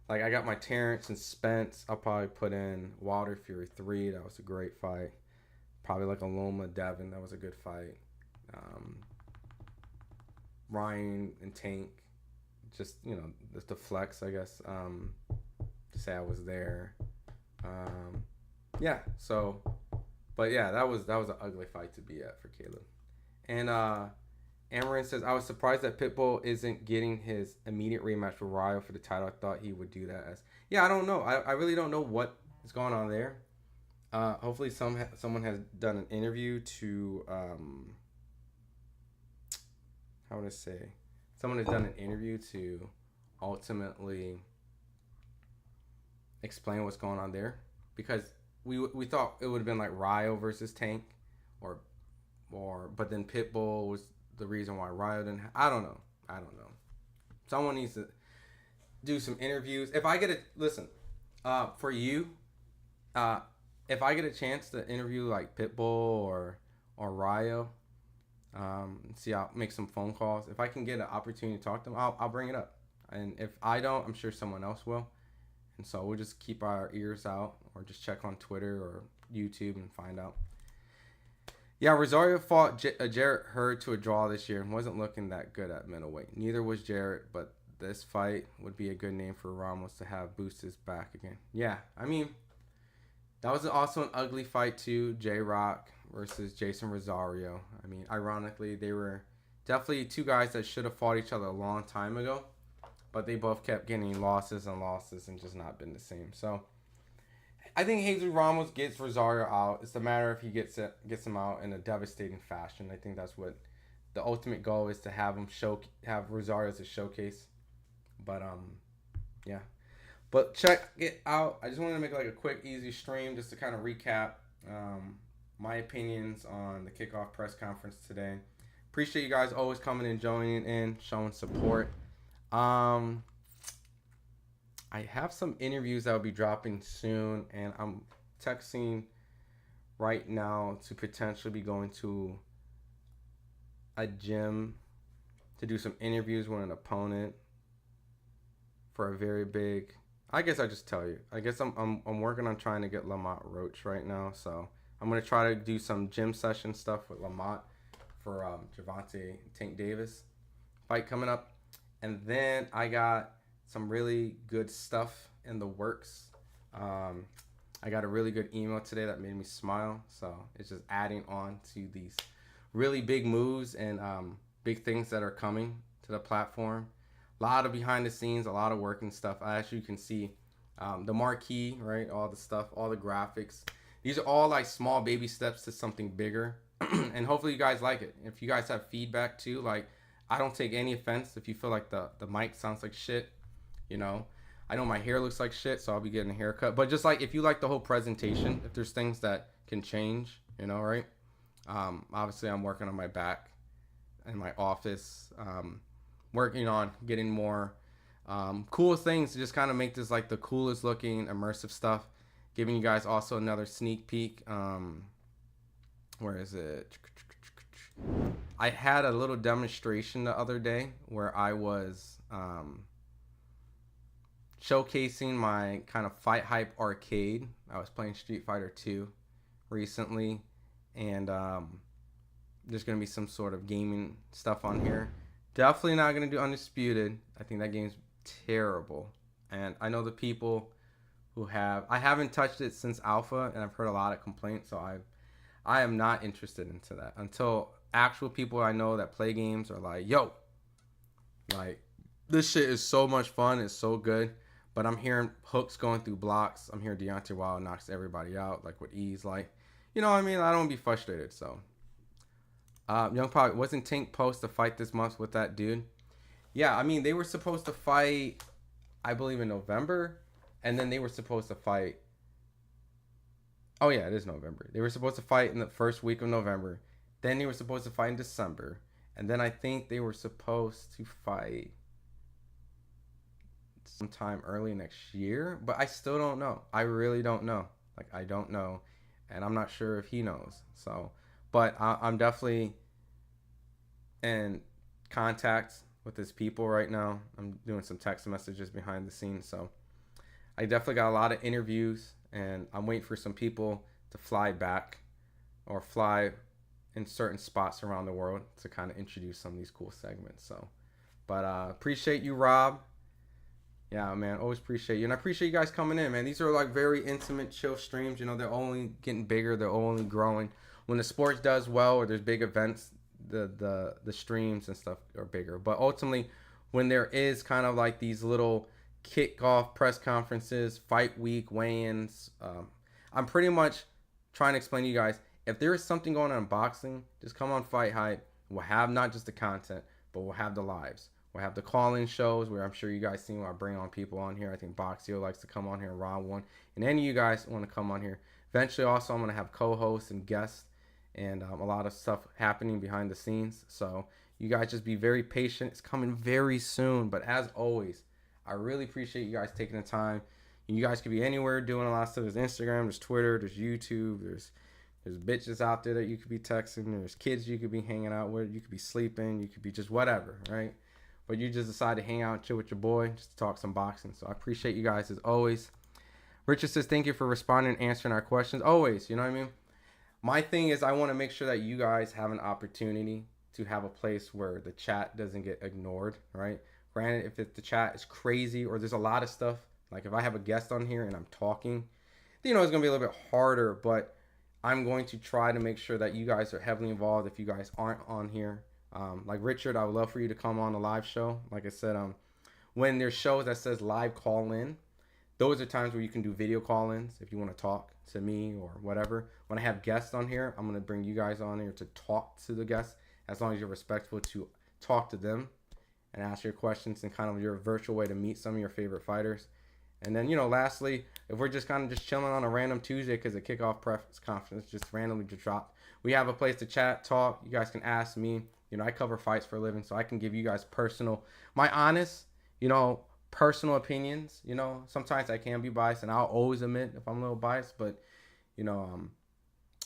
like I got my Terrence and Spence. I'll probably put in Wilder Fury 3. That was a great fight. Probably like a Loma Devin. That was a good fight. Ryan and Tank. Just, the flex, I guess. To say I was there. Yeah, so, but yeah, that was an ugly fight to be at for Caleb. And Amarin says, I was surprised that Pitbull isn't getting his immediate rematch with Ryo for the title. I thought he would do that I don't know. I really don't know what is going on there. Hopefully someone has done an interview to how would I say? Someone has done an interview to ultimately explain what's going on there, because we thought it would have been like Ryo versus Tank, or but then Pitbull was the reason why Ryo didn't. I don't know. Someone needs to do some interviews. If I get a listen, for you, if I get a chance to interview like Pitbull or Ryo, see, I'll make some phone calls. If I can get an opportunity to talk to them, I'll bring it up. And if I don't, I'm sure someone else will. And so we'll just keep our ears out, or just check on Twitter or YouTube and find out. Yeah, Rosario fought Jarrett Hurd to a draw this year and wasn't looking that good at middleweight. Neither was Jarrett, but this fight would be a good name for Ramos to have boost his back again. Yeah, I mean, that was also an ugly fight too. J-Rock versus Jason Rosario. I mean, ironically, they were definitely two guys that should have fought each other a long time ago, but they both kept getting losses and just not been the same. So I think Jesus Ramos gets Rosario out. It's a matter if he gets him out in a devastating fashion. I think that's what the ultimate goal is, to have Rosario as a showcase. But yeah. But check it out. I just wanted to make like a quick, easy stream just to kind of recap my opinions on the kickoff press conference today. Appreciate you guys always coming and joining in, showing support. I have some interviews that will be dropping soon, and I'm texting right now to potentially be going to a gym to do some interviews with an opponent for a very big. I guess I just tell you. I guess I'm working on trying to get Lamont Roach right now, so I'm gonna try to do some gym session stuff with Lamont for Gervonta Tank Davis fight coming up, and then I got some really good stuff in the works. I got a really good email today that made me smile, so it's just adding on to these really big moves and big things that are coming to the platform. A lot of behind the scenes, a lot of work and stuff. As you can see, the marquee, right? All the stuff, all the graphics. These are all like small baby steps to something bigger. And hopefully you guys like it. If you guys have feedback too, like, I don't take any offense if you feel like the mic sounds like shit. You know, I know my hair looks like shit, so I'll be getting a haircut. But just like, if you like the whole presentation, if there's things that can change, you know, right? Obviously, I'm working on my back in my office, working on getting more cool things to just kind of make this like the coolest looking immersive stuff. Giving you guys also another sneak peek. Where is it? I had a little demonstration the other day where I was showcasing my kind of FightHype arcade. I was playing Street Fighter 2 recently, and there's going to be some sort of gaming stuff on here. Definitely not going to do Undisputed. I think that game's terrible. And I know the people who have... I haven't touched it since Alpha, and I've heard a lot of complaints, so I am not interested into that. Until actual people I know that play games are like, yo, like, this shit is so much fun. It's so good. But I'm hearing hooks going through blocks. I'm hearing Deontay Wilder knocks everybody out, like, with ease. Like, you know what I mean? I don't want to be frustrated, so... Young Pog, wasn't Tank supposed to fight this month with that dude? Yeah, I mean, they were supposed to fight, I believe, in November. And then they were supposed to fight... Oh, yeah, it is November. They were supposed to fight in the first week of November. Then they were supposed to fight in December. And then I think they were supposed to fight sometime early next year. But I still don't know. I really don't know. Like, I don't know. And I'm not sure if he knows. So, but I'm definitely in contact with his people right now. I'm doing some text messages behind the scenes. So I definitely got a lot of interviews. And I'm waiting for some people to fly back or fly in certain spots around the world to kind of introduce some of these cool segments. So, but appreciate you, Rob. Yeah, man, always appreciate you. And I appreciate you guys coming in, man. These are like very intimate, chill streams. You know, they're only getting bigger. They're only growing. When the sports does well or there's big events, the streams and stuff are bigger. But ultimately, when there is kind of like these little kickoff press conferences, fight week weigh-ins, I'm pretty much trying to explain to you guys, if there is something going on in boxing, just come on FightHype. We'll have not just the content, but we'll have the lives. We'll have the call-in shows where I'm sure you guys seen where I bring on people on here. I think Boxio likes to come on here, Ron One, and any of you guys want to come on here. Eventually, also, I'm going to have co-hosts and guests and a lot of stuff happening behind the scenes. So you guys just be very patient. It's coming very soon. But as always, I really appreciate you guys taking the time. You guys could be anywhere doing a lot of stuff. There's Instagram, there's Twitter, there's YouTube, there's bitches out there that you could be texting. There's kids you could be hanging out with. You could be sleeping. You could be just whatever, right? But you just decide to hang out and chill with your boy just to talk some boxing. So I appreciate you guys as always. Richard says, thank you for responding and answering our questions. Always, you know what I mean? My thing is I want to make sure that you guys have an opportunity to have a place where the chat doesn't get ignored, right? Granted, if the chat is crazy or there's a lot of stuff, like if I have a guest on here and I'm talking, you know, it's going to be a little bit harder, but I'm going to try to make sure that you guys are heavily involved if you guys aren't on here. Like Richard, I would love for you to come on a live show. Like I said, when there's shows that says live call in, those are times where you can do video call-ins if you want to talk to me or whatever. When I have guests on here, I'm going to bring you guys on here to talk to the guests as long as you're respectful to talk to them and ask your questions and kind of your virtual way to meet some of your favorite fighters. And then, you know, lastly, if we're just kind of just chilling on a random Tuesday because the Kickoff press conference just randomly just dropped, we have a place to chat, talk. You guys can ask me. You know, I cover fights for a living, so I can give you guys my honest, you know, personal opinions. You know, sometimes I can be biased, and I'll always admit if I'm a little biased, but you know,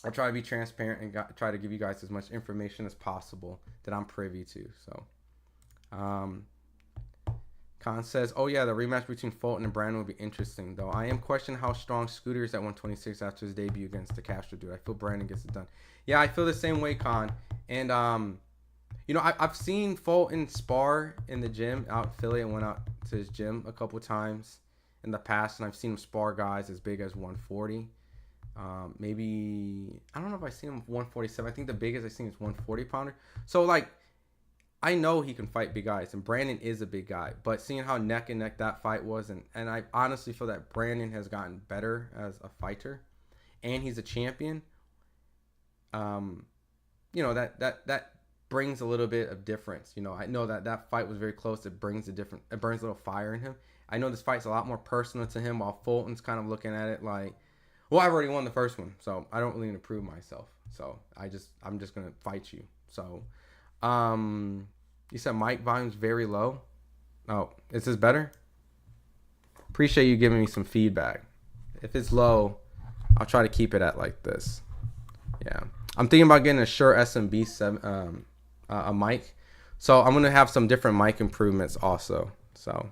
I try to be transparent and try to give you guys as much information as possible that I'm privy to. So Khan says, oh yeah, the rematch between Fulton and Brandon will be interesting, though I am questioning how strong Scooter is at 126 after his debut against the Castro dude. I feel Brandon gets it done. Yeah, I feel the same way, Khan. And you know, I've seen Fulton spar in the gym out in Philly. I went out to his gym a couple times in the past, and I've seen him spar guys as big as 140. Maybe, I don't know if I've seen him 147. I think the biggest I've seen is 140 pounder. So, like, I know he can fight big guys, and Brandon is a big guy. But seeing how neck and neck that fight was, and I honestly feel that Brandon has gotten better as a fighter, and he's a champion. You know, that brings a little bit of difference. You know, I know that fight was very close. It brings a little fire in him. I know this fight's a lot more personal to him, while Fulton's kind of looking at it like, well, I've already won the first one, so I don't really need to prove myself. So I'm just gonna fight you. So, you said mic volume's very low. Oh, is this better? Appreciate you giving me some feedback. If it's low, I'll try to keep it at like this. Yeah, I'm thinking about getting a Shure SMB a mic, so I'm gonna have some different mic improvements also. So,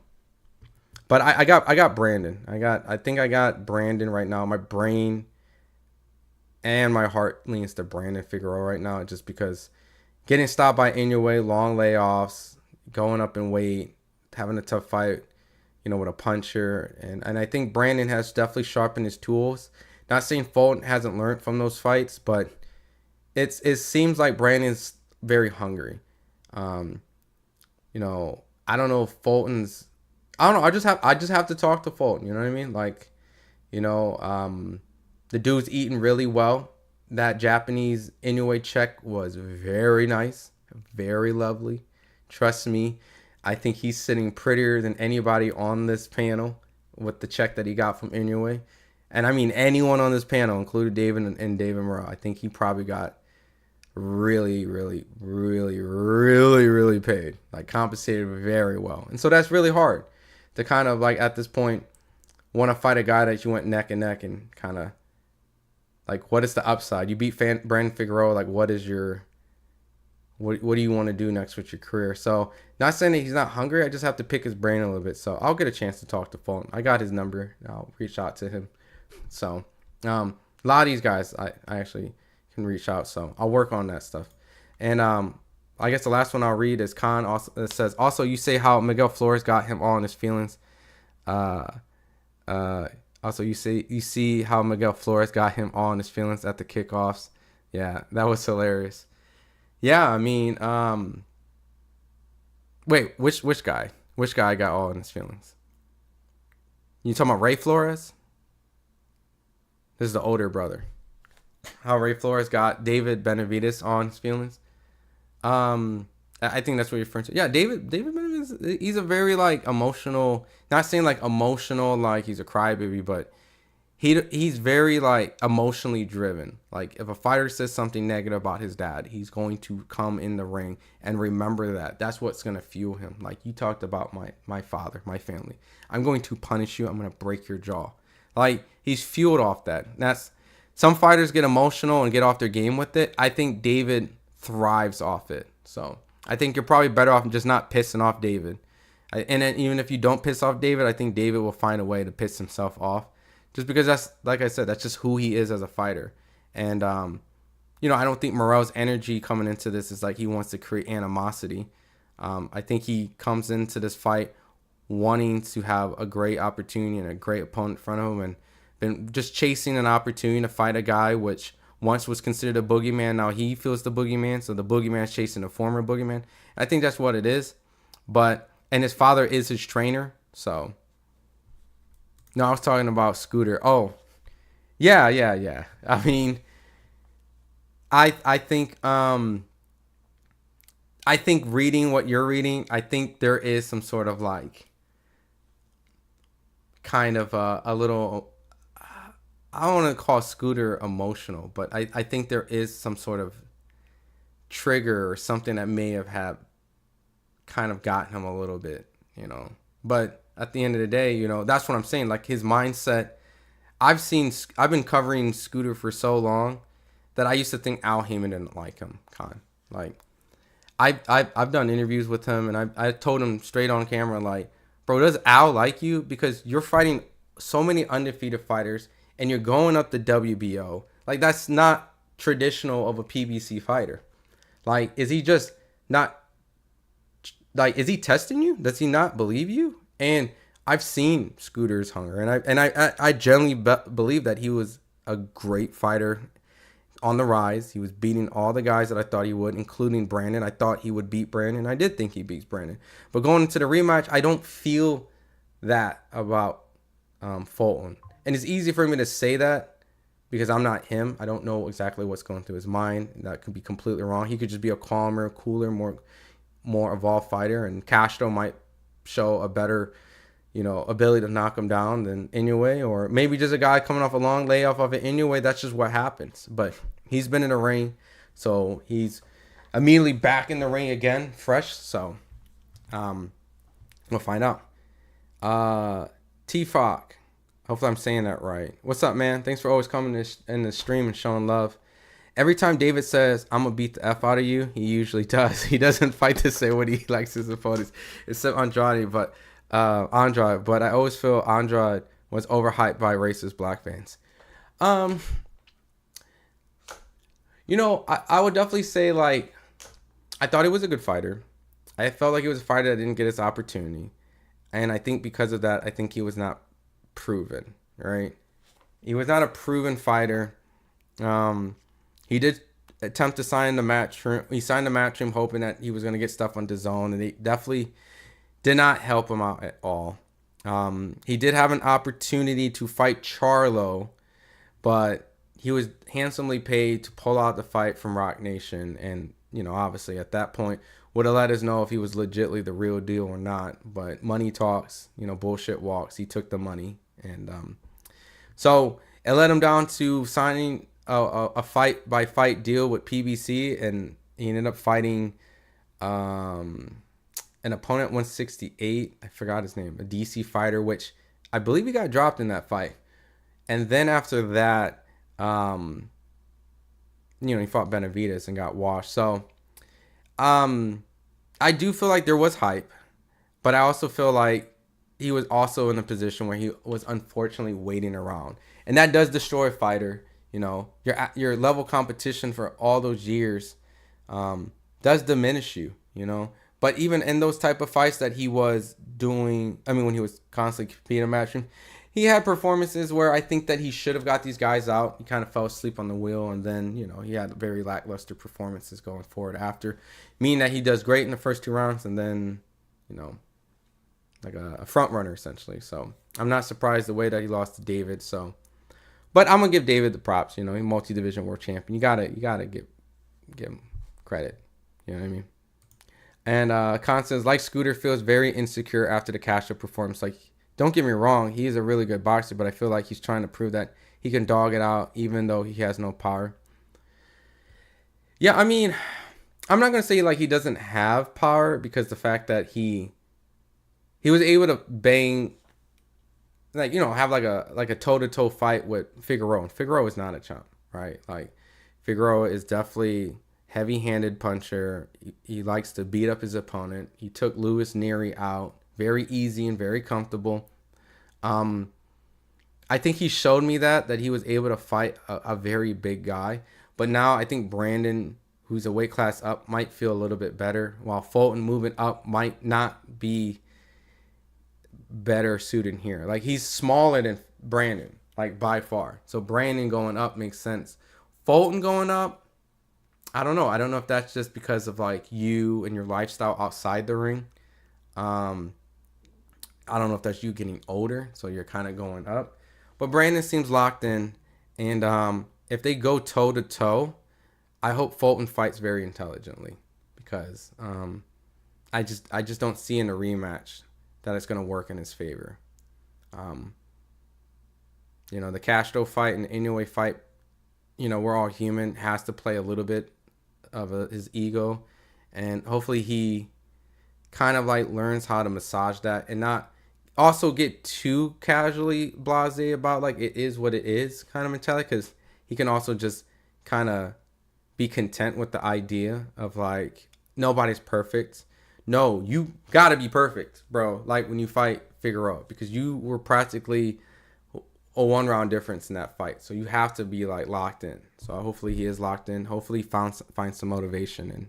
but I got Brandon. I think I got Brandon right now. My brain and my heart leans to Brandon Figueroa right now, just because getting stopped by Inoue, long layoffs, going up in weight, having a tough fight, you know, with a puncher, and I think Brandon has definitely sharpened his tools. Not saying Fulton hasn't learned from those fights, but it seems like Brandon's very hungry. You know, I don't know if Fulton's, I don't know. I just have to talk to Fulton. You know what I mean? Like, you know, the dude's eating really well. That Japanese Inoue check was very nice, very lovely. Trust me, I think he's sitting prettier than anybody on this panel with the check that he got from Inoue. And I mean, anyone on this panel, including David and David Morrell, I think he probably got really paid, like compensated very well. And so that's really hard to kind of like at this point want to fight a guy that you went neck and neck and kind of like, what is the upside? You beat Brandon Figueroa, like what is your what do you want to do next with your career? So not saying that he's not hungry, I just have to pick his brain a little bit. So I'll get a chance to talk to Fulton. I got his number. I'll reach out to him. So a lot of these guys I actually can reach out, so I'll work on that stuff. And I guess the last one I'll read is Khan. Also, it says, also you say how Miguel Flores got him all in his feelings. Also you see how Miguel Flores got him all in his feelings at the kickoffs. Yeah, that was hilarious. Yeah, I mean, wait, which guy got all in his feelings? You talking about Ray Flores? This is the older brother. how Ray Flores got David Benavidez on his feelings. I think that's what you're referring to. Yeah, David Benavidez, he's a very like emotional, not saying like emotional like he's a crybaby, but he's very like emotionally driven. Like if a fighter says something negative about his dad, he's going to come in the ring and remember that. That's what's going to fuel him. Like you talked about my father, my family. I'm going to punish you. I'm going to break your jaw. Like he's fueled off that. That's some fighters get emotional and get off their game with it. I think David thrives off it. So I think you're probably better off just not pissing off David. And then even if you don't piss off David, I think David will find a way to piss himself off. Just because that's, like I said, that's just who he is as a fighter. And, you know, I don't think Morrell's energy coming into this is like he wants to create animosity. I think he comes into this fight wanting to have a great opportunity and a great opponent in front of him, and been just chasing an opportunity to fight a guy which once was considered a boogeyman. Now he feels the boogeyman, so the boogeyman's chasing a former boogeyman. I think that's what it is. And his father is his trainer, so... No, I was talking about Scooter. Oh, yeah. I mean, I think reading what you're reading, I think there is some sort of like kind of a little, I don't want to call Scooter emotional, but I think there is some sort of trigger or something that may have kind of gotten him a little bit, you know, but at the end of the day, you know, that's what I'm saying. Like his mindset, I've been covering Scooter for so long that I used to think Al Heyman didn't like him. Like, I've done interviews with him, and I told him straight on camera, like, bro, does Al like you? Because you're fighting so many undefeated fighters, and you're going up the WBO. Like, that's not traditional of a PBC fighter. Like, is he just not, like, is he testing you? Does he not believe you? And I've seen Scooter's hunger, and I genuinely believe that he was a great fighter on the rise. He was beating all the guys that I thought he would, including Brandon. I thought he would beat Brandon. I did think he beats Brandon. But going into the rematch, I don't feel that about Fulton. And it's easy for me to say that because I'm not him. I don't know exactly what's going through his mind. That could be completely wrong. He could just be a calmer, cooler, more evolved fighter, and Castro might show a better, you know, ability to knock him down than Inoue, or maybe just a guy coming off a long layoff of an Inoue. That's just what happens. But he's been in the ring, so he's immediately back in the ring again, fresh. So we'll find out. T-Fock, hopefully I'm saying that right. What's up, man? Thanks for always coming in the stream and showing love. Every time David says, I'm going to beat the F out of you, he usually does. He doesn't fight to say what he likes his opponents, except Andrade. But I always feel Andrade was overhyped by racist black fans. You know, I would definitely say, like, I thought he was a good fighter. I felt like he was a fighter that didn't get his opportunity. And I think because of that, I think he was not proven, right? He was not a proven fighter. He did attempt to sign the match. He signed the match room hoping that he was going to get stuff on DAZN, and they definitely did not help him out at all. He did have an opportunity to fight Charlo, but he was handsomely paid to pull out the fight from Rock Nation, and, you know, obviously at that point would have let us know if he was legitly the real deal or not. But money talks, you know, bullshit walks. He took the money, and so it led him down to signing a fight by fight deal with PBC, and he ended up fighting an opponent 168. I forgot his name, a DC fighter, which I believe he got dropped in that fight. And then after that, you know, he fought Benavidez and got washed. So I do feel like there was hype, but I also feel like he was also in a position where he was unfortunately waiting around, and that does destroy a fighter. You know, your level competition for all those years does diminish you, you know. But even in those type of fights that he was doing, I mean, when he was constantly competing in matching, he had performances where I think that he should have got these guys out. He kind of fell asleep on the wheel, and then, you know, he had very lackluster performances going forward after, meaning that he does great in the first 2 rounds and then, you know, like a front runner essentially. So I'm not surprised the way that he lost to David. So But I'm gonna give David the props. You know, he's multi-division world champion. You gotta give him credit. You know what I mean? And Constance, like Scooter, feels very insecure after the Castro performance. Like, don't get me wrong, he is a really good boxer, but I feel like he's trying to prove that he can dog it out even though he has no power. Yeah, I mean, I'm not gonna say like he doesn't have power, because the fact that he was able to bang, like, you know, have like a toe-to-toe fight with Figueroa. And Figueroa is not a chump, right? Like, Figueroa is definitely heavy-handed puncher. He likes to beat up his opponent. He took Luis Nery out very easy and very comfortable. I think he showed me that he was able to fight a very big guy. But now I think Brandon, who's a weight class up, might feel a little bit better, while Fulton moving up might not be better suited here. Like, he's smaller than Brandon, like, by far. So Brandon going up makes sense. Fulton going up, I don't know. I don't know if that's just because of like you and your lifestyle outside the ring. I don't know if that's you getting older, so you're kind of going up. But Brandon seems locked in, and if they go toe to toe, I hope Fulton fights very intelligently, because I just don't see in a rematch that it's gonna work in his favor. You know, the Castro fight and the Inoue fight, you know, we're all human, has to play a little bit of his ego, and hopefully he kind of like learns how to massage that and not also get too casually blasé about like it is what it is kind of mentality, because he can also just kind of be content with the idea of like nobody's perfect. No, you gotta be perfect, bro. Like when you fight Figueroa, because you were practically a 1-round difference in that fight, so you have to be like locked in. So hopefully he is locked in. Hopefully he finds some motivation.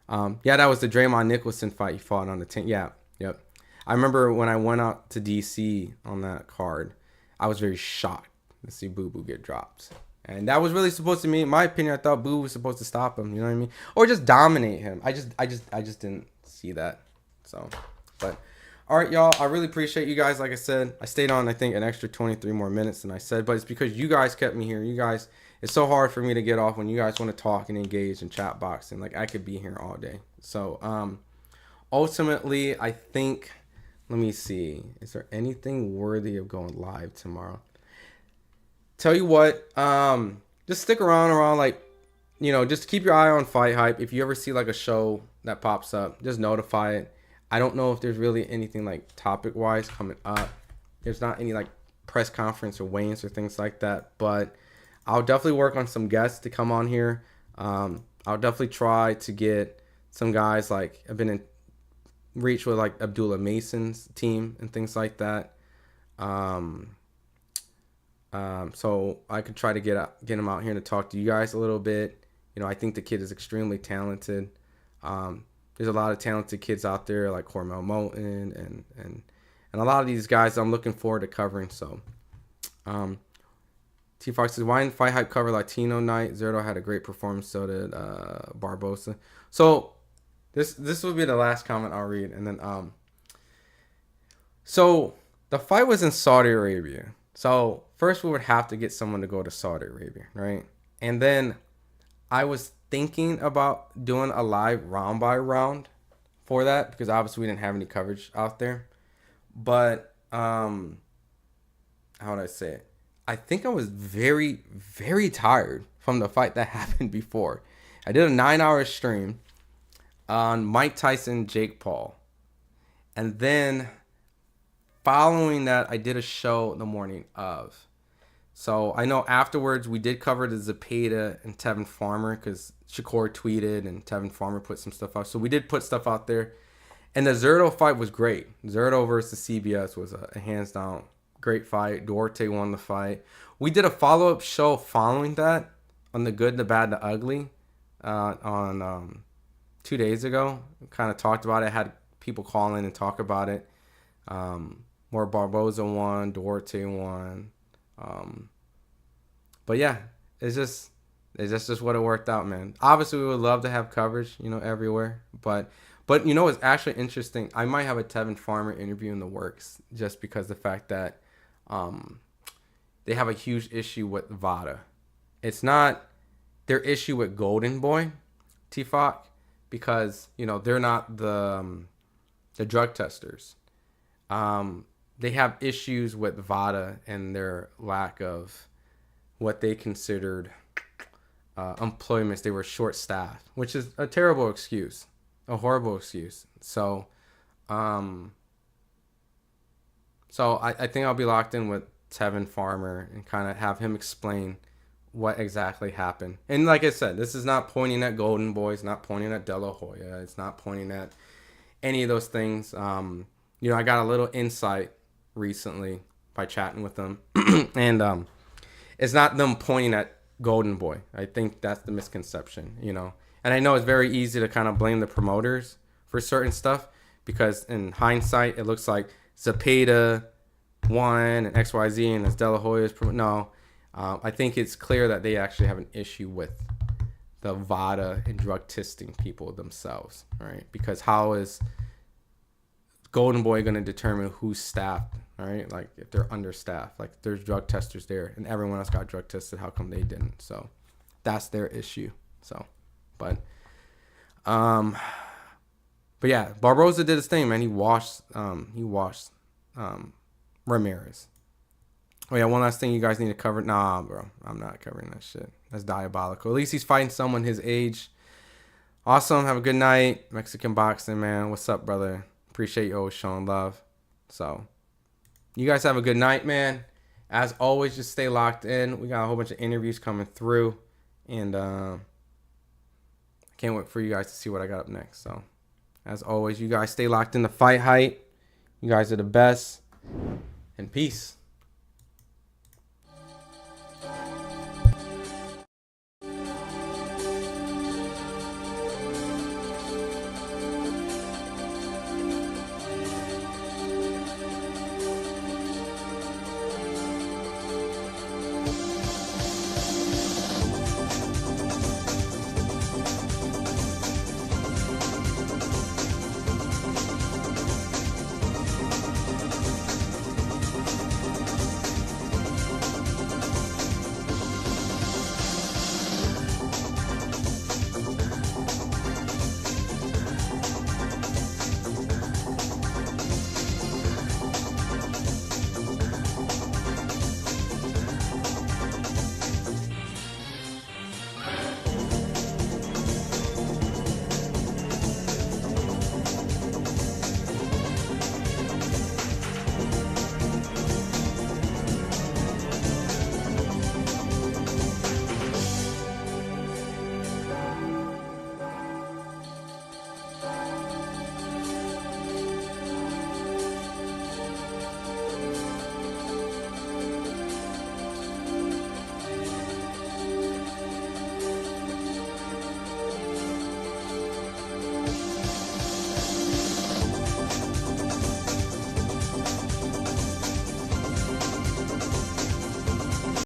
And yeah, that was the Draymond Nicholson fight he fought on the 10th. Yeah, yep. I remember when I went out to DC on that card, I was very shocked to see Boo Boo get dropped. And that was really supposed to mean, in my opinion, I thought Boo was supposed to stop him, you know what I mean? Or just dominate him. I just didn't see that. So, but all right, y'all, I really appreciate you guys. Like I said, I stayed on, I think, an extra 23 more minutes than I said, but it's because you guys kept me here. You guys, it's so hard for me to get off when you guys want to talk and engage and chat box, and like I could be here all day. So, ultimately, I think, let me see, is there anything worthy of going live tomorrow? Tell you what, just stick around like, you know, just keep your eye on FightHype. If you ever see like a show that pops up, just notify it. I don't know if there's really anything like topic wise coming up. There's not any like press conference or weigh-ins or things like that, but I'll definitely work on some guests to come on here. I'll definitely try to get some guys, like I've been in reach with like Abdullah Mason's team and things like that. So I could try to get him out here to talk to you guys a little bit. You know, I think the kid is extremely talented. There's a lot of talented kids out there like Hormel Moulton and a lot of these guys I'm looking forward to covering. So, T Fox says, why didn't FightHype cover Latino night? Zerto had a great performance, so did Barbosa. So this will be the last comment I'll read, and then so the fight was in Saudi Arabia. So first we would have to get someone to go to Saudi Arabia, right? And then I was thinking about doing a live round by round for that, because obviously we didn't have any coverage out there. But how would I say it? I think I was very, very tired from the fight that happened before. I did a 9-hour stream on Mike Tyson, Jake Paul. And then following that, I did a show the morning of. So I know afterwards we did cover the Zepeda and Tevin Farmer, because Shakur tweeted and Tevin Farmer put some stuff out. So we did put stuff out there. And the Zerto fight was great. Zerto versus CBS was a hands down great fight. Duarte won the fight. We did a follow-up show following that on the good, the bad, the ugly on 2 days ago. Kind of talked about it. Had people call in and talk about it. More Barboza won. Duarte won. But yeah, it's just what it worked out, man. Obviously, we would love to have coverage, you know, everywhere. But you know, it's actually interesting. I might have a Tevin Farmer interview in the works, just because the fact that, they have a huge issue with VADA. It's not their issue with Golden Boy, T-Fock, because, you know, they're not the drug testers. They have issues with VADA and their lack of what they considered employments. They were short-staffed, which is a terrible excuse, a horrible excuse. So I think I'll be locked in with Tevin Farmer and kind of have him explain what exactly happened. And like I said, this is not pointing at Golden Boy. It's not pointing at De La Hoya. It's not pointing at any of those things. You know, I got a little insight recently by chatting with them. And it's not them pointing at Golden Boy. I think that's the misconception, you know. And I know it's very easy to kind of blame the promoters for certain stuff because in hindsight, it looks like Zepeda won and XYZ and it's De La Hoya's. No, I think it's clear that they actually have an issue with the VADA and drug testing people themselves, right? Because how is Golden Boy going to determine who's staffed, right? Like if they're understaffed, like there's drug testers there and everyone else got drug tested, how come they didn't? So that's their issue. So, but yeah, Barboza did his thing, man. He washed Ramirez. Oh yeah, one last thing you guys need to cover. Nah, bro, I'm not covering that shit. That's diabolical. At least he's fighting someone his age. Awesome. Have a good night. Mexican boxing, man. What's up, brother? Appreciate you always showing love. So, you guys have a good night, man. As always, just stay locked in. We got a whole bunch of interviews coming through. And I can't wait for you guys to see what I got up next. So, as always, you guys stay locked in the Fight Hype. You guys are the best. And peace.